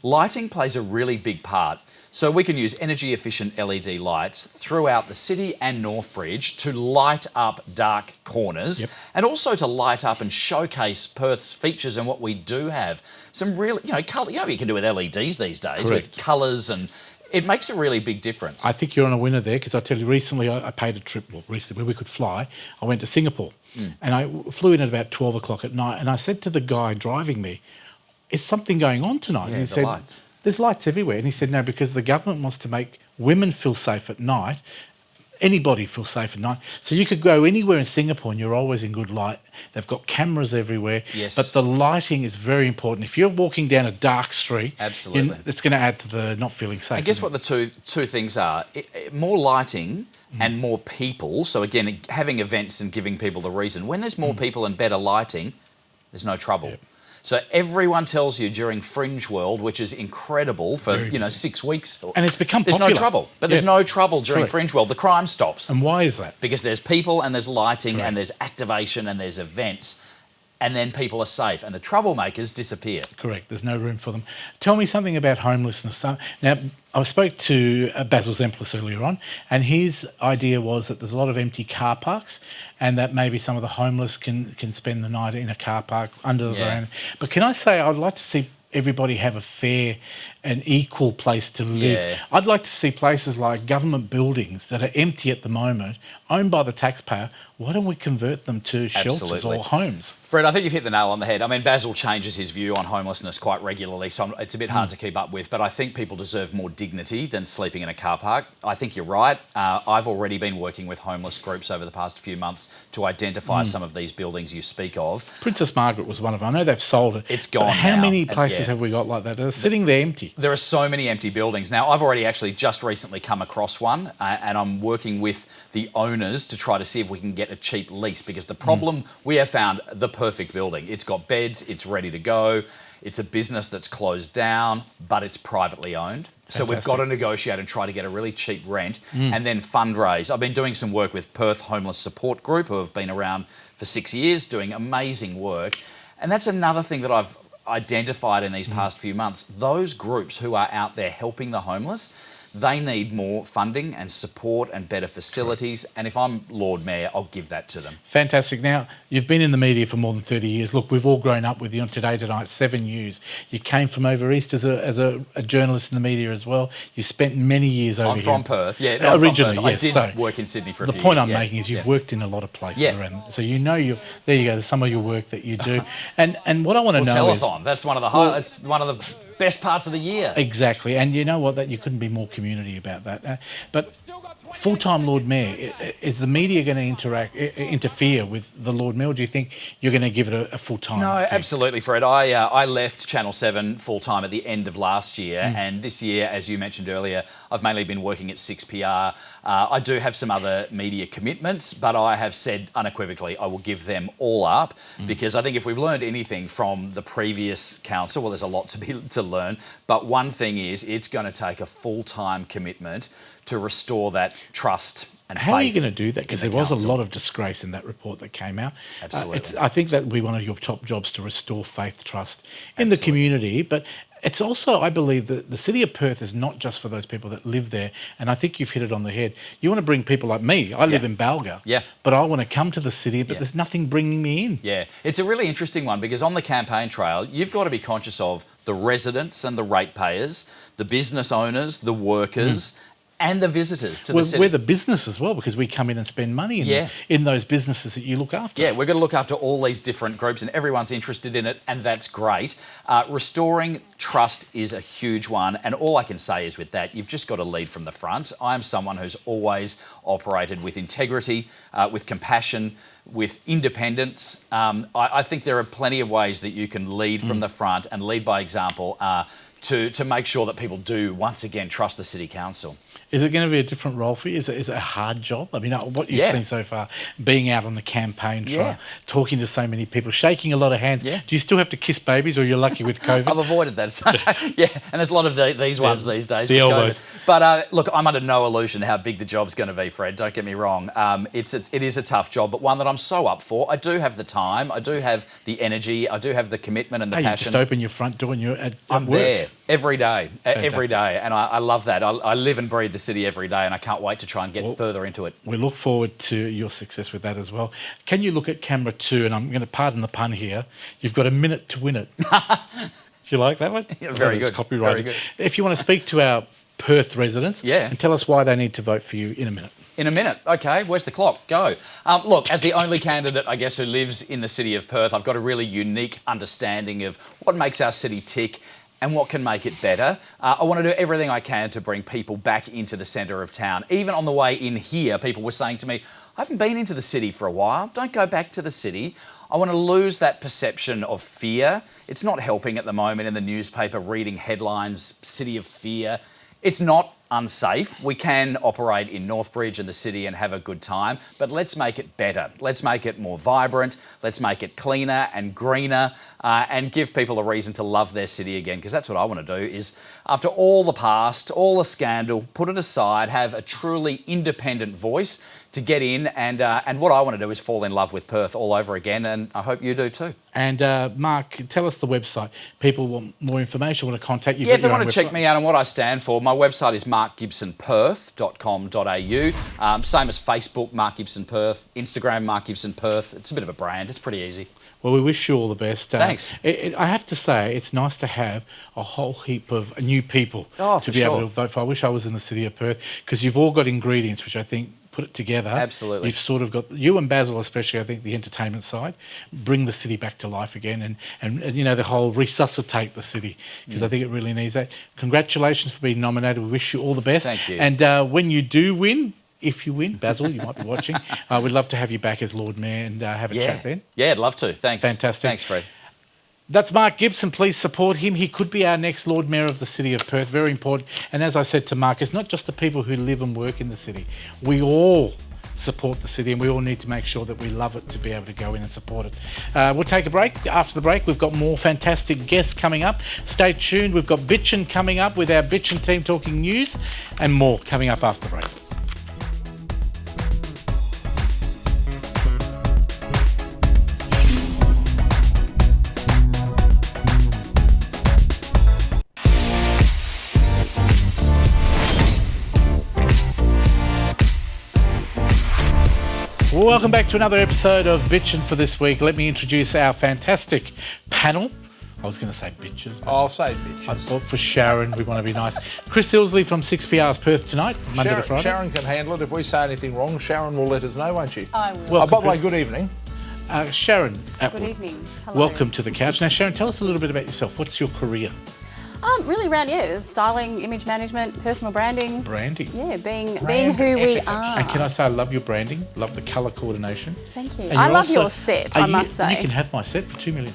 Lighting plays a really big part. So we can use energy efficient LED lights throughout the city and Northbridge to light up dark corners and also to light up and showcase Perth's features and what we do have. Some real, colour, what you can do with LEDs these days, with colours, and it makes a really big difference. I think you're on a winner there, because I tell you, recently I paid a trip, recently where we could fly. I went to Singapore and I flew in at about 12 o'clock at night, and I said to the guy driving me, is something going on tonight? Yeah, and he the said, lights. There's lights everywhere. And he said, no, because the government wants to make women feel safe at night, anybody feel safe at night. So you could go anywhere in Singapore and you're always in good light. They've got cameras everywhere. Yes. But the lighting is very important. If you're walking down a dark street, Absolutely. it's going to add to the not feeling safe. I guess what the two things are, more lighting and more people. So again, having events and giving people the reason. When there's more people and better lighting, there's no trouble. Yep. So everyone tells you during Fringe World, which is incredible for 6 weeks, And it's become there's popular. no trouble. But there's no trouble during Correct. Fringe World. The crime stops. And why is that? Because there's people and there's lighting Correct. and there's activation and there's events, and then people are safe and the troublemakers disappear. Correct. There's no room for them. Tell me something about homelessness. Now, I spoke to Basil Zemplis earlier on, and his idea was that there's a lot of empty car parks, and that maybe some of the homeless can spend the night in a car park under the veranda. But can I say, I'd like to see everybody have a fair and equal place to live. Yeah. I'd like to see places like government buildings that are empty at the moment, owned by the taxpayer. Why don't we convert them to shelters Absolutely. or homes? Fred, I think you've hit the nail on the head. I mean, Basil changes his view on homelessness quite regularly, so it's a bit hard to keep up with, but I think people deserve more dignity than sleeping in a car park. I think you're right. I've already been working with homeless groups over the past few months to identify some of these buildings you speak of. Princess Margaret was one of them. I know they've sold it. It's gone But how now. many places Yeah. have we got like that? They're sitting there empty. there are so many empty buildings. Now, I've already actually just recently come across one and I'm working with the owners to try to see if we can get a cheap lease, because the problem, we have found the perfect building. It's got beds, it's ready to go. It's a business that's closed down, but it's privately owned. So we've got to negotiate and try to get a really cheap rent and then fundraise. I've been doing some work with Perth Homeless Support Group, who have been around for 6 years doing amazing work. And that's another thing that I've identified in these past few months. Those groups who are out there helping the homeless, they need more funding and support and better facilities. And if I'm Lord Mayor, I'll give that to them. Fantastic. Now, you've been in the media for more than 30 years. Look, we've all grown up with you on Today Tonight, 7 years. You came from over east as a journalist in the media as well. You spent many years over here. I'm from Perth, yeah. No, originally, yes. yes. I did work in Sydney for a few years. The point I'm making is you've worked in a lot of places around. So you know, there you go, some of your work that you do. And what I want to know is... Telethon, that's one of the highlights, one of the best parts of the year. Exactly. And you know what, that you couldn't be more community about that. But full-time Lord Mayor, is the media going to interfere with the Lord Mayor, or do you think you're going to give it a full-time No, thing? absolutely, Fred. I left Channel 7 full-time at the end of last year, and this year, as you mentioned earlier, I've mainly been working at 6PR. I do have some other media commitments, but I have said unequivocally I will give them all up, because I think if we've learned anything from the previous council, well, there's a lot to learn, but one thing is it's going to take a full-time commitment to restore that trust and faith. How are you going to do that? Because there was council. a lot of disgrace in that report that came out. Absolutely. I think that would be one of your top jobs, to restore faith, trust in the community. But it's also, I believe, that the city of Perth is not just for those people that live there. And I think you've hit it on the head. You want to bring people like me. I live in Balga. Yeah. But I want to come to the city, but there's nothing bringing me in. Yeah, it's a really interesting one, because on the campaign trail, you've got to be conscious of the residents and the ratepayers, the business owners, the workers, and the visitors to the city. We're the business as well, because we come in and spend money in those businesses that you look after. Yeah, we're going to look after all these different groups, and everyone's interested in it, and that's great. Restoring trust is a huge one, and all I can say is with that, you've just got to lead from the front. I'm someone who's always operated with integrity, with compassion, with independence. I think there are plenty of ways that you can lead from the front and lead by example to make sure that people do, once again, trust the City Council. Is it going to be a different role for you? Is it a hard job? I mean, what you've seen so far, being out on the campaign trail, talking to so many people, shaking a lot of hands. Yeah. Do you still have to kiss babies, or you're lucky with COVID? I've avoided that. Yeah, and there's a lot of these ones these days. The with elbows. COVID. But look, I'm under no illusion how big the job's going to be, Fred. Don't get me wrong. It is a tough job, but one that I'm so up for. I do have the time. I do have the energy. I do have the commitment and the passion. You just open your front door and you're at I'm work. there every day, Fantastic. and I love that. I live and breathe the city every day, and I can't wait to try and get further into it. We look forward to your success with that as well. Can you look at camera 2, and I'm going to pardon the pun here. You've got a minute to win it. Do you like that one? Yeah, very good. Copyrighted. Very good. If you want to speak to our Perth residents, Yeah. and tell us why they need to vote for you in a minute. In a minute. Okay, where's the clock? Go. Look, as the only candidate, I guess, who lives in the city of Perth, I've got a really unique understanding of what makes our city tick and what can make it better. I want to do everything I can to bring people back into the centre of town. Even on the way in here, people were saying to me, I haven't been into the city for a while. Don't go back to the city. I want to lose that perception of fear. It's not helping at the moment in the newspaper, reading headlines, City of Fear. It's not unsafe. We can operate in Northbridge and the city and have a good time, but let's make it better. Let's make it more vibrant. Let's make it cleaner and greener, and give people a reason to love their city again, because that's what I want to do is, after all the past, all the scandal, put it aside, have a truly independent voice to get in, and what I want to do is fall in love with Perth all over again, and I hope you do too. And Mark, tell us the website. People want more information, want to contact you. Yeah, if they want to check me out and what I stand for, my website is markgibsonperth.com.au. Same as Facebook, Mark Gibson Perth, Instagram, Mark Gibson Perth. It's a bit of a brand. It's pretty easy. Well, we wish you all the best. Thanks. I have to say, it's nice to have a whole heap of new people to be able to vote for. I wish I was in the city of Perth, because you've all got ingredients which I think put it together. Absolutely. You've sort of got, you and Basil especially, I think, the entertainment side, bring the city back to life again, and you know, the whole resuscitate the city, because I think it really needs that. Congratulations for being nominated. We wish you all the best. Thank you. And when you do win, if you win, Basil, you might be watching, we'd love to have you back as Lord Mayor and have a chat then. Yeah, I'd love to. Thanks. Fantastic. Thanks, Fred. That's Mark Gibson. Please support him. He could be our next Lord Mayor of the City of Perth. Very important. And as I said to Mark, it's not just the people who live and work in the city. We all support the city, and we all need to make sure that we love it to be able to go in and support it. We'll take a break. After the break, we've got more fantastic guests coming up. Stay tuned. We've got Bitchin' coming up with our Bitchin' team talking news, and more coming up after the break. Welcome back to another episode of Bitchin' for this week. Let me introduce our fantastic panel. I was going to say bitches. But I'll say bitches. I thought for Sharon, we want to be nice. Chris Ilsley from 6PR's Perth Tonight, Monday to Friday. Sharon can handle it. If we say anything wrong, Sharon will let us know, won't she? I will. Welcome, By the way, Chris. good evening. Sharon Good Atwood, evening. Hello. welcome to the couch. Now, Sharon, tell us a little bit about yourself. What's your career? Really around, styling, image management, personal branding. Branding. Yeah, being Brand who we etiquette. are. And can I say I love your branding, love the colour coordination. Thank you. And I you're love also- your set, Are I you- must say. You can have my set for $2 million.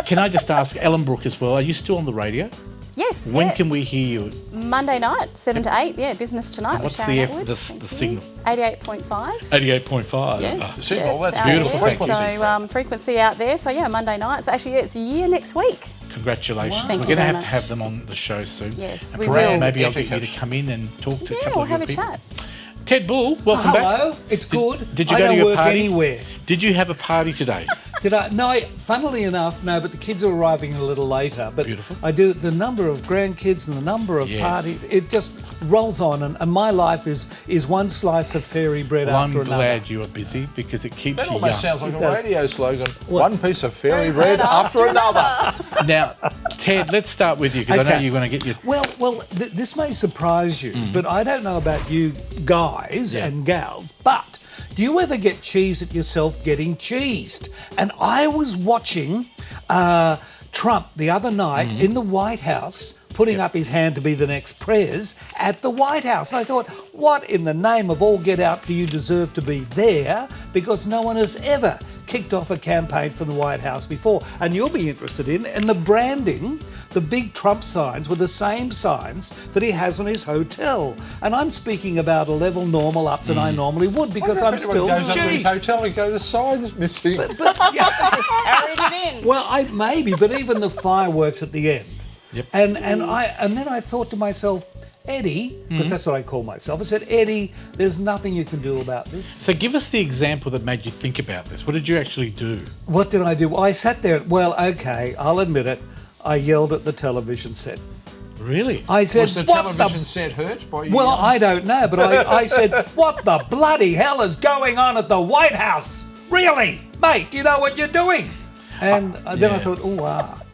Can I just ask, Ellen Brooke as well, are you still on the radio? Yes. When yeah. can we hear you? Monday night, 7 to 8. Yeah, Business Tonight What's with the Sharon F- Atwood. the Thank you. signal? 88.5. 88.5. Yes. The signal, yes, that's out beautiful, there. thank you. So frequency out there. So yeah, Monday night. So actually, it's a year next week. Congratulations. Thank We're you going to very have to have much. them on the show soon. Yes, And we perhaps will. Maybe I'll get you Etiquette. to come in and talk to a Yeah, couple we'll of your have a people. chat. Ted Bull, welcome back. Hello, it's good. Did you I go don't to your work party? anywhere. Did you have a party today? Did I? No, funnily enough, no, but the kids are arriving a little later. But Beautiful. I do the number of grandkids and the number of Yes. parties, it just rolls on. And my life is one slice of fairy bread Well, I'm after another. glad you are busy because it keeps That you young. almost sounds like It a does. radio slogan. One piece of fairy bread after another. Now, Ted, let's start with you because I know Okay. you're going to get your... Well, this may surprise you, but I don't know about you guys Yeah. and gals, but do you ever get cheesed at yourself getting cheesed? And I was watching Trump the other night in the White House putting up his hand to be the next prez at the White House. And I thought, what in the name of all get out do you deserve to be there? Because no one has ever kicked off a campaign for the White House before. And you'll be interested in, and the branding, the big Trump signs were the same signs that he has on his hotel. And I'm speaking about a level normal up than I normally would because I'm still goes up to his cheesed. hotel and goes, the sign's missing. Carried it in. Well, maybe, but even the fireworks at the end. Yep. And then I thought to myself, Eddie, because that's what I call myself. I said, Eddie, there's nothing you can do about this. So give us the example that made you think about this. What did you actually do? What did I do? I sat there. Well, okay, I'll admit it. I yelled at the television set. Really? I said, Was the "What television set hurt by you? Well, I don't know, but I said, what the bloody hell is going on at the White House? Really? Mate, do you know what you're doing? And then I yeah. thought,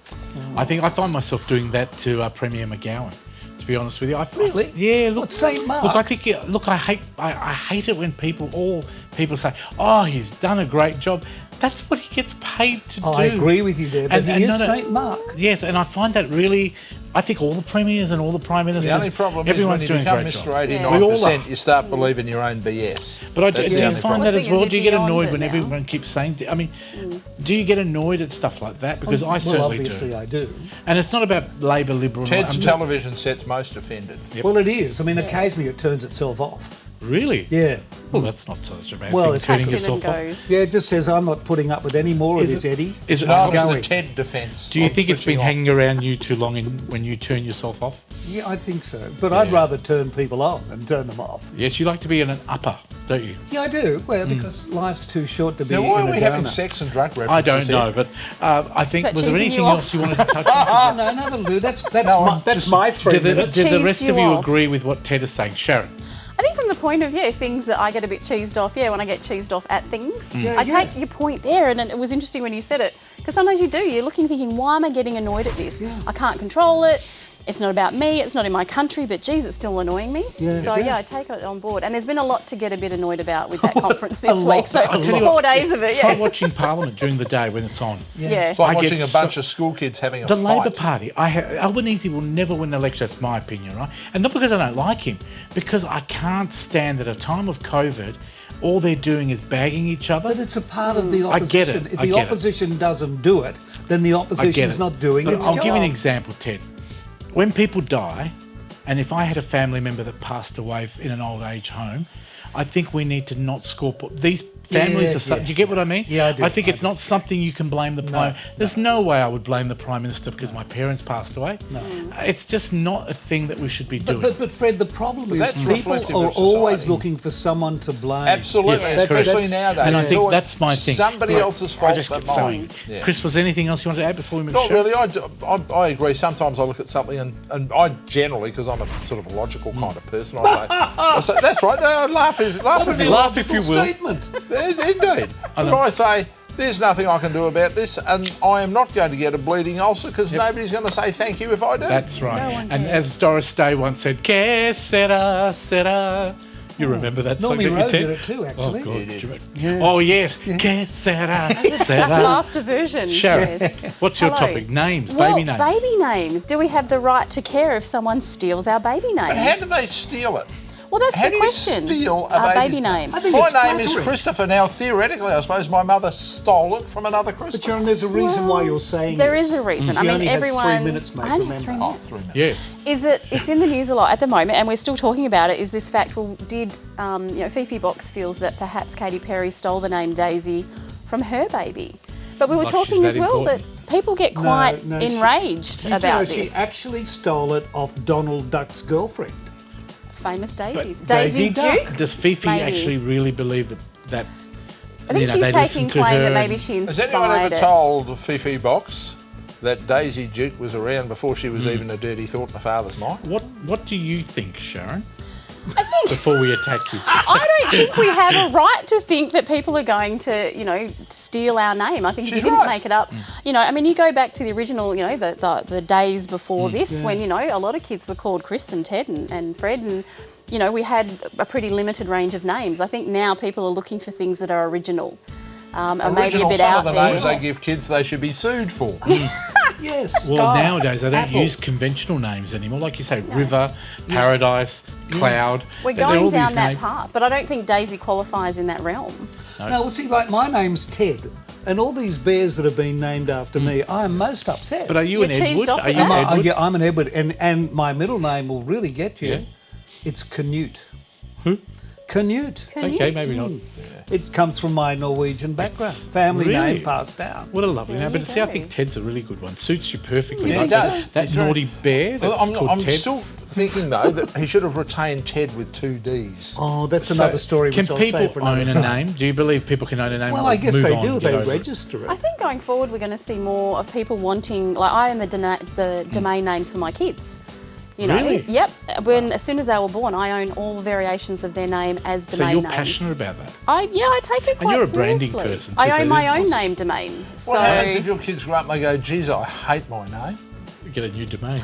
I think I find myself doing that to Premier McGowan. To be honest with you, Really? Yeah. Look, What, St. Mark? Look, I think. Look, I hate it when people say, "Oh, he's done a great job." That's what he gets paid to do. I agree with you there, but he is St. Mark. Yes, and I find that really. I think all the premiers and all the prime ministers. The only problem is when everyone's you doing become a great Mr. job. 89%, We all are. you start believing your own BS. But do That's the you only find problem. that The as thing well? is, Do you you're get beyond annoyed it when now. everyone keeps saying? I mean, do you get annoyed at stuff like that? Because I Well, certainly obviously do. I do. And it's not about Labor, Liberal. Ted's I'm just- television set's most offended. Yep. Well, it is. I mean, occasionally it turns itself off. Really? Yeah. Well, that's not such a bad Well, thing. it's Turning happened. yourself off. goes. Yeah, it just says, I'm not putting up with any more of Is this, it- Eddie. Is it? No, I'm it's the going. Ted defence. Do you on think it's been switching off. hanging around you too long when you turn yourself off? Yeah, I think so. But I'd Yeah. rather turn people on than turn them off. Yes, you like to be in an upper, don't you? Yeah, I do. Well, because life's too short to be Now, why in are a we having donut. sex and drug references I don't here? know, but I think Is that was there cheesing anything you else off? you wanted to touch Oh, on? no, that'll do. That's No, my, I'm that's just- my 3 Did the minutes. rest Cheesed of you you off. agree with what Ted is saying, Sharon? I think from the point of, things that I get a bit cheesed off, when I get cheesed off at things. Yeah, I yeah. take your point there, and it was interesting when you said it, because sometimes you do, you're looking thinking, why am I getting annoyed at this? I can't control it, it's not about me, it's not in my country, but geez, it's still annoying me. Yeah. So Yeah. I take it on board. And there's been a lot to get a bit annoyed about with that conference A this lot. week, so I'll tell you 4 what, days of it, Try yeah. watching Parliament during the day when it's on. Yeah. It's like I get watching a bunch of school kids having a The fight. Labor Party, Albanese will never win the election, that's my opinion, right? And not because I don't like him, because I can't stand at a time of COVID, all they're doing is bagging each other. But it's a part of the I opposition. get it, If I the get it. opposition doesn't do it, then the I get opposition's it. not doing But its I'll job. give you an example, Ted. When people die, and if I had a family member that passed away in an old age home, I think we need to not score these families are so, Yeah, do you get what I mean? Yeah, I do. I think it's not something you can blame the prime. There's no way I would blame the Prime Minister because my parents passed away. No. It's just not a thing that we should be doing. But Fred, the problem is that's reflective people are of always society. looking for someone to blame. Absolutely, Yes, especially correct. nowadays. And I It's think always that's my thing. Somebody Right. else's I fault just but keep saying. mine. Yeah. Chris, was there anything else you wanted to add before we move Not to really. I agree. Sometimes I look at something and I generally, because I'm a sort of logical kind of person, I say that's right. No, laugh if you will. Statement. Indeed. But I say there's nothing I can do about this, and I am not going to get a bleeding ulcer because nobody's going to say thank you if I do. That's right. And as Doris Day once said, que sera, sera. You remember that song? Normie don't you, Rowe Ted? did it too, actually. Oh, God. He did. Yeah. Oh, yes. Que sera, sera. Faster version. Sharon, Yes. what's your Hello. topic? Names, Well, baby names. baby names. Do we have the right to care if someone steals our baby name? But how do they steal it? Well, that's How the do you question. steal a Our baby's baby name. I think My it's name is flattering. Christopher. Now, theoretically, I suppose my mother stole it from another But Christopher. Sharon, there's a reason why you're saying There this. is a reason. She I mean, only has everyone. 3 minutes, mate, I only remember. have 3 Oh, minutes. 3 minutes. Yes. Is that it's in the news a lot at the moment, and we're still talking about it. Is this fact? Well, did Fifi Box feels that perhaps Katy Perry stole the name Daisy from her baby? But we were Like talking she's as that well important. that people get quite No, she- enraged Did you know about she this. actually stole it off Donald Duck's girlfriend? Famous daisies. Daisy Duck. Duke. Does Fifi Maybe. actually really believe that I think they she's listen taking to claim her that maybe and- she Has anyone inspired ever it. told Fifi Box that Daisy Duke was around before she was even a dirty thought in a father's mind? What do you think, Sharon? I think Before we attack you. I don't think we have a right to think that people are going to, steal our name. I think She's you didn't right. make it up. I mean, you go back to the original, the days before this, when a lot of kids were called Chris and Ted and Fred, and we had a pretty limited range of names. I think now people are looking for things that are original, and maybe a Original, bit some out of the there. names they give kids they should be sued for. Yes. Well, Sky, nowadays they don't Apple. use conventional names anymore. Like you say, River, Paradise, Cloud. We're They're all going these down that names. path, but I don't think Daisy qualifies in that realm. No, well, see, like my name's Ted, and all these bears that have been named after me, I'm most upset. But are you You're an cheesed Edward? off Are with you that. Edward? Yeah, I'm an Edward, and my middle name will really get you. Yeah. It's Canute. Who? Canute. Okay, maybe not. It comes from my Norwegian background. Family really? name passed down. What a lovely name. But you see, I go. think Ted's a really good one. Suits you perfectly. Yeah, like he does. that He's very- naughty bear that's I'm called Ted. still thinking, though, that he should have retained Ted with 2 Ds. Oh, that's another story Can which I'll people say for another own a time. name? Do you believe people can own a name? Well, or I guess move they on, do. get They over it? register it. I think going forward we're going to see more of people wanting, like I own the domain names for my kids. Really? Yep. As soon as they were born, I own all variations of their name as So domain you're names. passionate about that. I take it quite you're a branding seriously. person too, I so own my this own is- name domain. What happens if your kids grow up and they go, geez, I hate my name? Get a new domain.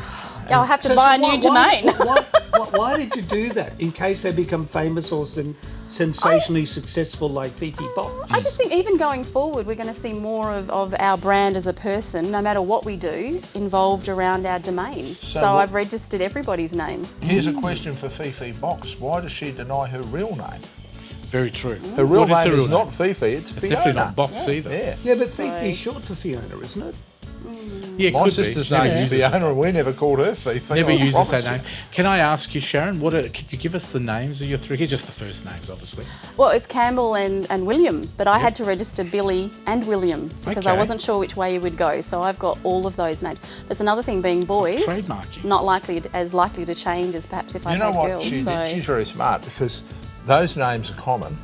I'll have to buy a new domain. Why did you do that? In case they become famous or sensationally successful like Fifi Box? I just think even going forward, we're going to see more of our brand as a person, no matter what we do, involved around our domain. So So what- I've registered everybody's name. Here's a question for Fifi Box. Why does she deny her real name? Very true. Her real What is name her is real not name? Fifi, it's It's Fiona. definitely not Box Yes. either. Yeah. Yeah, but Fifi's short for Fiona, isn't it? Yeah, it My could be. sister's She never name is uses it. Fiona and we never called her Fifi. Never I uses that promise you. name. Can I ask you, Sharon, could you give us the names of your 3 kids? Just the first names, obviously. Well, it's Campbell and William, but I had to register Billy and William because I Okay. wasn't sure which way you would go. So I've got all of those names. That's another thing, being boys, trademarking. not as likely to change as perhaps if I You know had what girls. she so did? She's very smart because those names are common.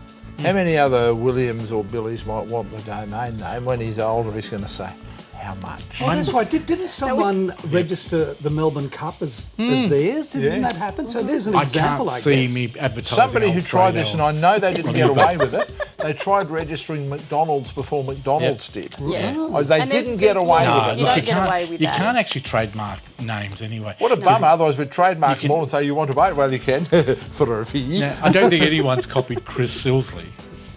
How many other Williams or Billies might want the domain name? When he's older, he's going to say, how much? Oh, that's right. Didn't someone register the Melbourne Cup as theirs? Didn't that happen? So there's an I example, can't I see guess. me advertising. Somebody who tried Alfredo. this, and I know they didn't get away with it, they tried registering McDonald's before McDonald's did. Yeah. Oh, they And there's- didn't get there's away law. with You it. don't you get can't, away with you that. can't actually trademark names anyway. What a bummer, otherwise we'd trademark can- them all and say, you want to vote? Well, you can, for a fee. Now, I don't think anyone's copied Chris Silsley.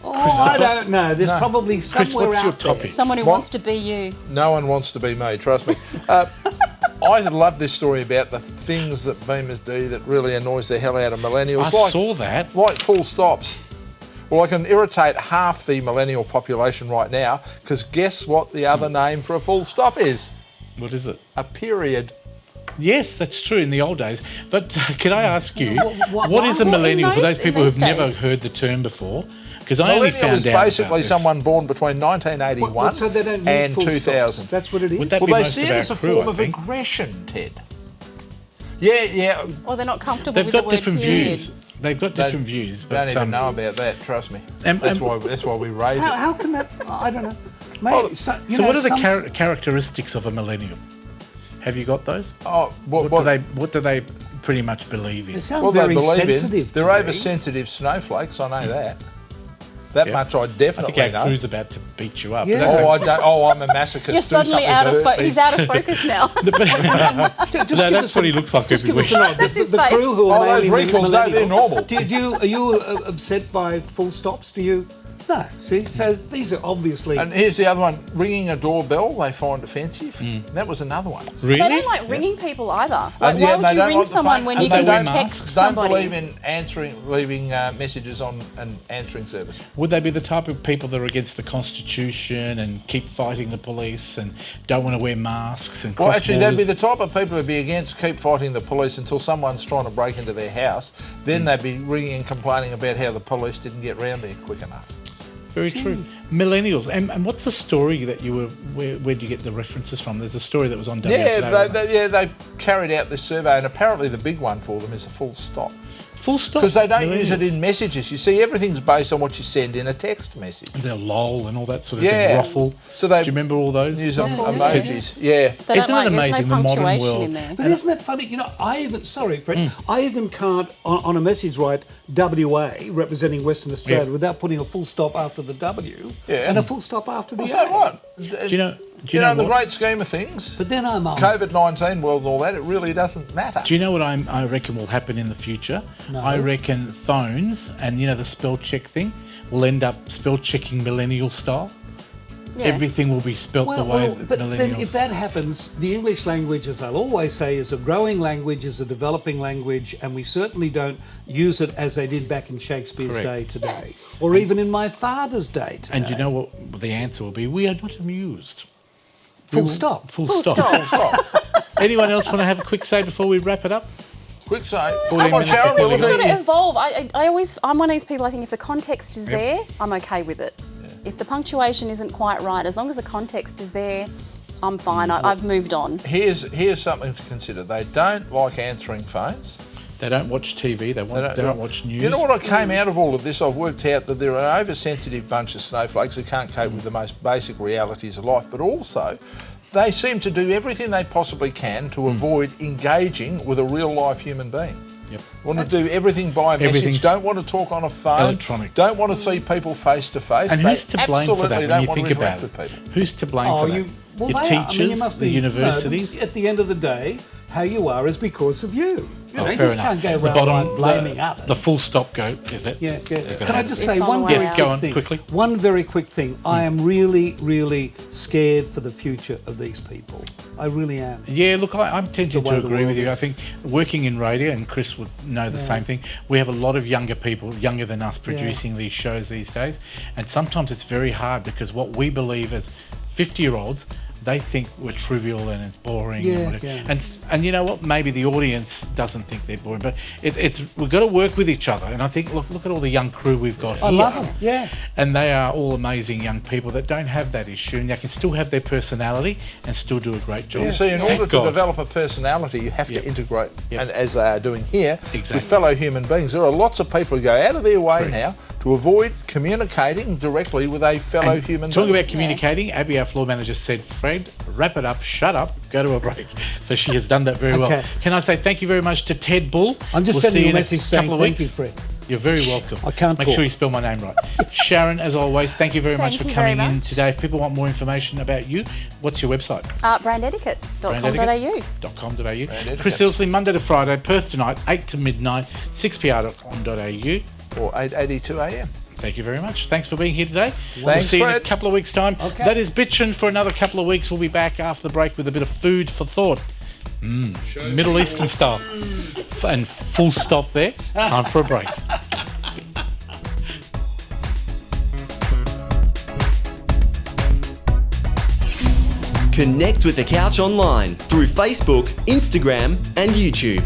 Oh, I don't know. There's probably Chris, somewhere what's your out there. topic? Someone who What? wants to be you. No one wants to be me, trust me. I love this story about the things that Beamers do that really annoys the hell out of millennials. I saw that. Like full stops. Well, I can irritate half the millennial population right now, because guess what the other name for a full stop is? What is it? A period. Yes, that's true in the old days. But can I ask you, what is a Well, in millennial for those- those people in who've those never days. heard the term before? Because I only Millennial found is out basically about this. someone born between 1981 So they don't use and full 2000. stops. That's what it is. Would that Well, be they most see of it our as a crew, form I of think. aggression, Ted. Yeah. Or they're not comfortable They've with the got word different period. views. They've got different views. But, Don't even know about that, trust me. And- That's and- why we raise it. How can that? I don't know. Maybe, Well, so So what are the characteristics of a millennial? Have you got those? Oh, What do they pretty much believe in? They sound What they very believe sensitive. in, they're to me. oversensitive snowflakes, I know that. That Yeah. much I I definitely think our know. crew's about to beat you up. Yeah. But Oh, I don't. Oh, I'm a masochist. You're Do suddenly something out to of hurt me. he's out of focus now. Just No, give that's us what he looks like Just every give us week. the, That's his the crew face. who are Oh, those mainly wrinkles, no, they're millennials. normal. Are you upset by full stops? Do you? No. See, so these are obviously. And here's the other one: ringing a doorbell, they find offensive. That was another one. Really? They don't like ringing people either. Like, And why yeah, would they you don't ring like the someone phone, when and you they can don't- just text Don't somebody? believe in leaving messages on an answering service. Would they be the type of people that are against the Constitution and keep fighting the police and don't want to wear masks and Well, cross actually, they'd be borders? the type of people who'd be against keep fighting the police until someone's trying to break into their house. Then they'd be ringing and complaining about how the police didn't get round there quick enough. Very true. Millennials. And what's the story that you were, where'd you get the references from? There's a story that was on WA Yeah, Today, wasn't it? they carried out this survey, and apparently the big one for them is a full stop. Full stop. Because they don't use it Millennials. in messages. You see, everything's based on what you send in a text message. They're lol and all that sort of Yeah. thing. Ruffle. So they Do you remember all those? use Yeah. emojis. Yeah. They don't Isn't it like, amazing, there's the no modern punctuation world? in there. But isn't that funny? You know, sorry, Fred, I even can't, on a message write WA, representing Western Australia, Yeah. without putting a full stop after the W Yeah. and a full stop after the Well, A. so what? Do you know? Do You know, in the what? great scheme of things, But then I'm on. COVID-19 world and all that, it really doesn't matter. Do you know what I reckon will happen in the future? No. I reckon phones and the spell check thing will end up spell checking millennial style. Yeah. Everything will be spelt the way that but millennials. then if that happens, the English language, as I'll always say, is a growing language, is a developing language, and we certainly don't use it as they did back in Shakespeare's Correct. day today, or even in my father's day today. And you know what the answer will be? We are not amused. Full stop. Full stop. Stop. Anyone else want to have a quick say before we wrap it up? Quick say. 14 Come on, minutes Sharon, is we're nearly It's gone. looking got at to you. evolve. I'm one of these people, I think if the context is there, I'm okay with it. If the punctuation isn't quite right, as long as the context is there, I'm fine. I've moved on. Here's something to consider. They don't like answering phones. They don't watch TV. They don't watch news. You know what I came out of all of this? I've worked out that they're an oversensitive bunch of snowflakes who can't cope with the most basic realities of life, but also they seem to do everything they possibly can to avoid engaging with a real life human being. Yep. Want to do everything by message, Everything's don't want to talk on a phone, electronic. don't want to see people face to face. And They who's to blame for that absolutely when don't you want to think about interact it? with people. Who's to blame for that? Your they are. I mean, teachers, you must the be, universities. at the end of the day, how you are is because of you. You know, you fair just enough. can't go The around bottom, blaming the, others. the full stop go, is it? Yeah, yeah. They're gonna Can I have just it. say It's on one the very way Yes, out. go quick on, thing? quickly. One very quick thing. I am really, really scared for the future of these people. I really am. Yeah, look, I'm tempted The way to the agree with world you. I is. think working in radio, and Chris would know the same thing, we have a lot of younger people, younger than us, producing these shows these days. And sometimes it's very hard because what we believe as 50-year-olds, they think we're trivial and it's boring. Yeah, and, whatever. yeah. And you know what? Maybe the audience doesn't think they're boring, but we've got to work with each other. And I think, look at all the young crew we've got here. I love them. Yeah. And they are all amazing young people that don't have that issue, and they can still have their personality and still do a great job. You see, in Thank order to God. develop a personality, you have Yep. to integrate, Yep. and as they are doing here, Exactly. with fellow human beings. There are lots of people who go out of their way Correct. now to avoid communicating directly with a fellow And human talking being. about communicating, Abby, our floor manager, said, Fred, wrap it up, shut up, go to a break. So she has done that very well. Okay. Can I say thank you very much to Ted Bull? I'm just We'll sending see you a in message saying couple of thank weeks. you, Fred. You're very welcome. I can't Make talk. sure you spell my name right. Sharon, as always, thank you very much Thank for you very coming in much. today. If people want more information about you, what's your website? Brandetiquette.com.au. .com.au. Chris Ilsley, Monday to Friday, Perth tonight, 8 to midnight, 6pr.com.au. Or 8:82 a.m. Thank you very much. Thanks for being here today. We'll Thanks, see you in a Fred. couple of weeks' time. Okay. That is bitchin' for another couple of weeks. We'll be back after the break with a bit of food for thought. Middle Eastern style. And full stop there. Time for a break. Connect with the couch online through Facebook, Instagram, and YouTube.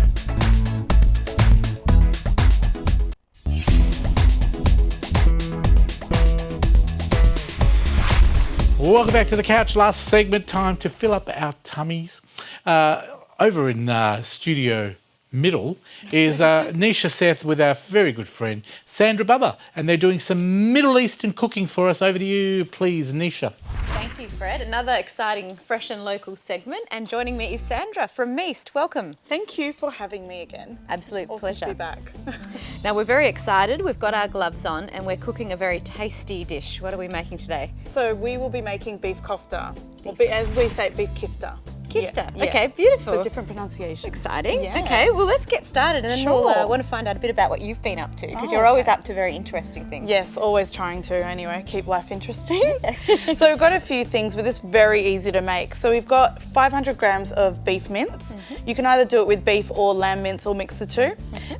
Welcome back to the couch. Last segment, time to fill up our tummies. Over in studio middle is Nisha Seth with our very good friend Sandra Bubba, and they're doing some Middle Eastern cooking for us. Over to you, please, Nisha. Thank you, Fred. Another exciting, fresh and local segment. And joining me is Sandra from Meast. Welcome. Thank you for having me again. Absolute Awesome pleasure. to be back. Now, we're very excited. We've got our gloves on and we're cooking a very tasty dish. What are we making today? So we will be making beef kofta, or as we say, beef kifta. Kifta. Yeah. Okay, beautiful. So different pronunciations. Exciting. Yeah. Okay, well, let's get started and then Sure. we'll want to find out a bit about what you've been up to because Oh, you're always okay. up to very interesting things. Yes, always trying to anyway, keep life interesting. So we've got a few things with this, very easy to make. So we've got 500 grams of beef mince. You can either do it with beef or lamb mince or mix the two.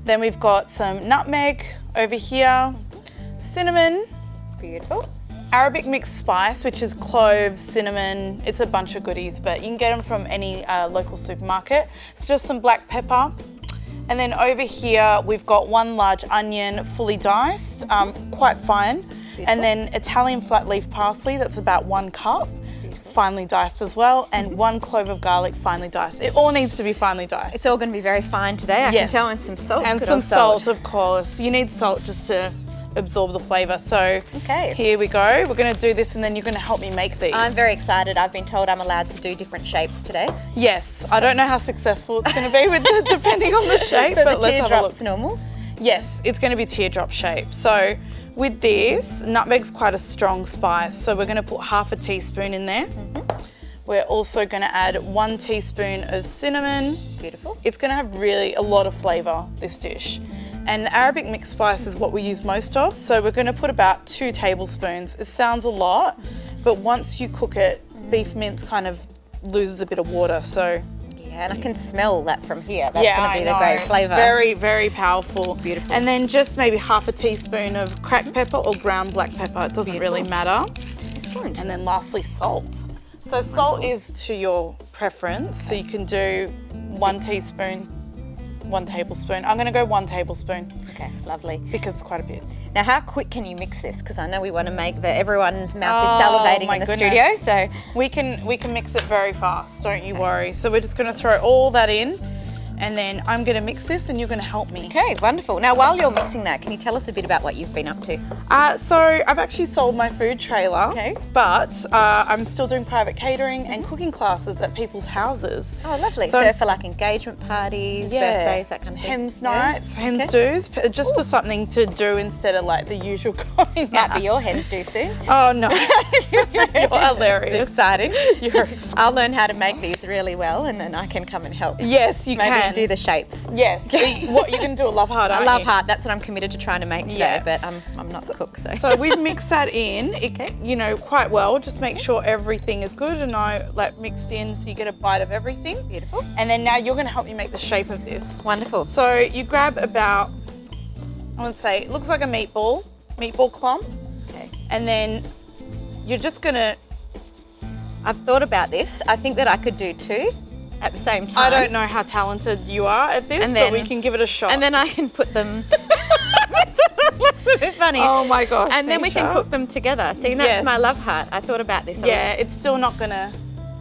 Then we've got some nutmeg over here, cinnamon, Beautiful. Arabic mixed spice, which is cloves, cinnamon, it's a bunch of goodies, but you can get them from any local supermarket. It's just some black pepper. And then over here, we've got one large onion, fully diced, quite fine. And then Italian flat leaf parsley, that's about 1 cup, finely diced as well, and 1 clove of garlic, finely diced. It all needs to be finely diced. It's all going to be very fine today, I can Yes. tell, and some salt. And good some old salt, of course. You need salt just to absorb the flavour. So Okay. here we go. We're going to do this and then you're going to help me make these. I'm very excited. I've been told I'm allowed to do different shapes today. Yes, I don't know how successful it's going to be with depending on the shape, So but the let's have a look. teardrop's normal. Yes, it's going to be teardrop shape. So with this, nutmeg's quite a strong spice, so we're going to put half a teaspoon in there. We're also going to add 1 teaspoon of cinnamon. Beautiful. It's going to have really a lot of flavour, this dish. And the Arabic mixed spice is what we use most of, so we're going to put about 2 tablespoons. It sounds a lot, but once you cook it, beef mince kind of loses a bit of water, so Yeah, and I can smell that from here. That's yeah, going to be I the great know. flavour. It's very, very powerful. Beautiful. And then just maybe half a teaspoon of cracked pepper or ground black pepper. It doesn't really matter. Excellent. And then lastly, salt. So salt is to your preference. So you can do 1 teaspoon, 1 tablespoon. I'm going to go 1 tablespoon Okay, lovely. because it's quite a bit. Now, how quick can you mix this? Because I know we want to make everyone's mouth Oh, is salivating my in the goodness. studio. So We can mix it very fast, don't you worry. So we're just going to throw all that in, and then I'm going to mix this and you're going to help me. okay, wonderful. Now, while you're mixing that, can you tell us a bit about what you've been up to? So I've actually sold my food trailer, Okay. but I'm still doing private catering and cooking classes at people's houses. Oh, lovely. So, for like engagement parties, birthdays, that kind of thing. Hens Yeah. nights, hens Okay. do's, just for something to do instead of like the usual going Might out. be your hens do soon. Oh no, you're hilarious. Exciting. You're exciting. I'll learn how to make these really well, and then I can come and help. Yes, you Maybe can. do the shapes. Yes, what you can do a love heart, I aren't love you? heart. That's what I'm committed to trying to make today, Yeah. but I'm not the cook, so. So we've mixed that in, Okay. you know, quite well. Just make sure everything is good and mixed in so you get a bite of everything. Beautiful. And then now you're going to help me make the shape of this. Wonderful. So you grab about, I would say, it looks like a meatball clump, Okay. and then you're just going to, I've thought about this. I think that I could do 2 at the same time. I don't know how talented you are at this, And but then- we can give it a shot. And then I can put them. That's a bit funny. oh my gosh. And then we can Nisha. cook them together. See, that's Yes. my love heart. I thought about this. Yeah, it's still not gonna,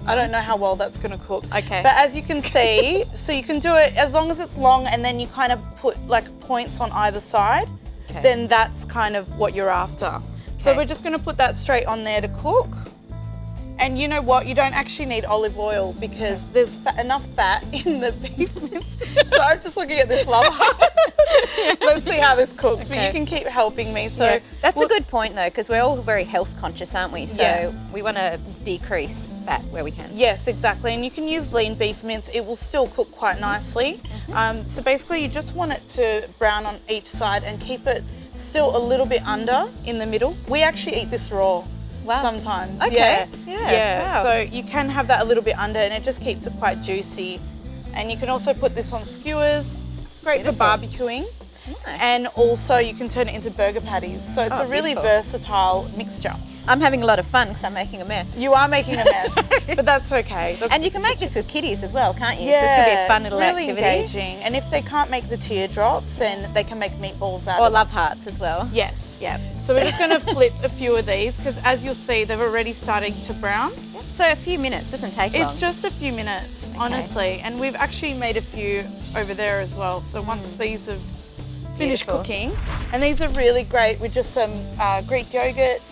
I don't know how well that's gonna cook. Okay. But as you can see, so you can do it as long as it's long and then you kind of put like points on either side, Okay. then that's kind of what you're after. So Okay. we're just gonna put that straight on there to cook. And you know what? You don't actually need olive oil because there's enough fat in the beef. So I'm just looking at this love heart. Let's see how this cooks, but Okay. you can keep helping me. So Yeah. That's we'll- a good point though, because we're all very health conscious, aren't we? So Yeah. we want to decrease fat where we can. Yes, exactly. And you can use lean beef mince. It will still cook quite nicely. So basically you just want it to brown on each side and keep it still a little bit under in the middle. We actually eat this raw. Wow. Sometimes. Okay. Yeah. Yeah. Wow. So you can have that a little bit under and it just keeps it quite juicy. And you can also put this on skewers. It's great Beautiful. for barbecuing. And also you can turn it into burger patties. So it's a really beautiful. versatile mixture. I'm having a lot of fun because I'm making a mess. You are making a mess, but that's okay. And you can make this with kiddies as well, can't you? Yeah, so this could be a fun it's little really activity. engaging. And if they can't make the teardrops, then they can make meatballs out Or of love hearts as well. Yes. Yep. So we're just going to flip a few of these because as you'll see, they're already starting to brown. So a few minutes, doesn't take long. It's just a few minutes, honestly. And we've actually made a few over there as well. So once these have finished Beautiful. cooking, and these are really great with just some Greek yogurt,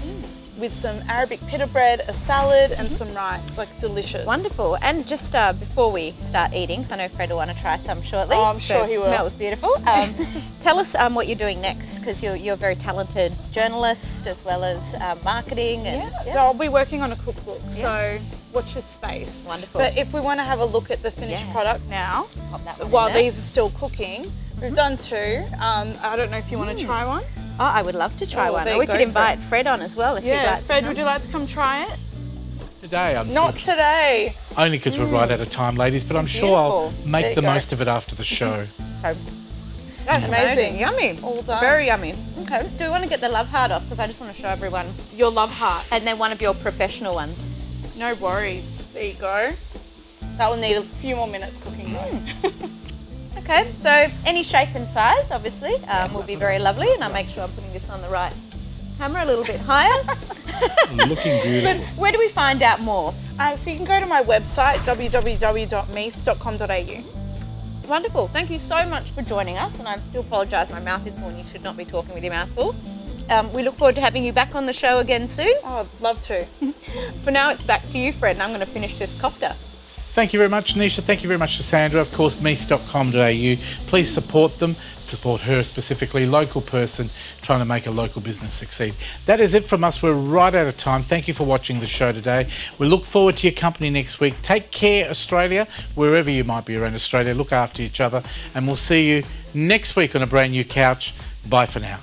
with some Arabic pita bread, a salad, and some rice. Like delicious. Wonderful. And just before we start eating, because I know Fred will want to try some shortly. Oh, I'm sure he will. Smells beautiful. Tell us what you're doing next, because you're a very talented journalist as well as marketing. And, So I'll be working on a cookbook. So watch this space. Wonderful. But if we want to have a look at the finished product now, Pop that one in while there. these are still cooking, we've done two. I don't know if you want to try one. Oh, I would love to try Oh, one. there Or you we go could for invite Fred on as well if you'd Yeah, like to. Fred, come. would you like to come try it? Today, Not today. only because we're right out of time, ladies, but I'm sure I'll Beautiful. make There you the go. most of it after the show. That's Amazing. Yummy. All done. Very yummy. Okay. Do we want to get the love heart off? Because I just want to show everyone. Your love heart. And then one of your professional ones. No worries. There you go. That will need a few more minutes cooking though. Okay, so any shape and size, obviously, will be very lovely. And I'll make sure I'm putting this on the right camera a little bit higher. Looking beautiful. Where do we find out more? So you can go to my website, www.meese.com.au. Wonderful. Thank you so much for joining us. And I do apologise, my mouth is full and you should not be talking with your mouth full. We look forward to having you back on the show again soon. Oh, I'd love to. For now, it's back to you, Fred, and I'm going to finish this kofta. Thank you very much, Nisha. Thank you very much to Sandra. Of course, meese.com.au. Please support them. Support her specifically, local person trying to make a local business succeed. That is it from us. We're right out of time. Thank you for watching the show today. We look forward to your company next week. Take care, Australia, wherever you might be around Australia. Look after each other, and we'll see you next week on a brand new couch. Bye for now.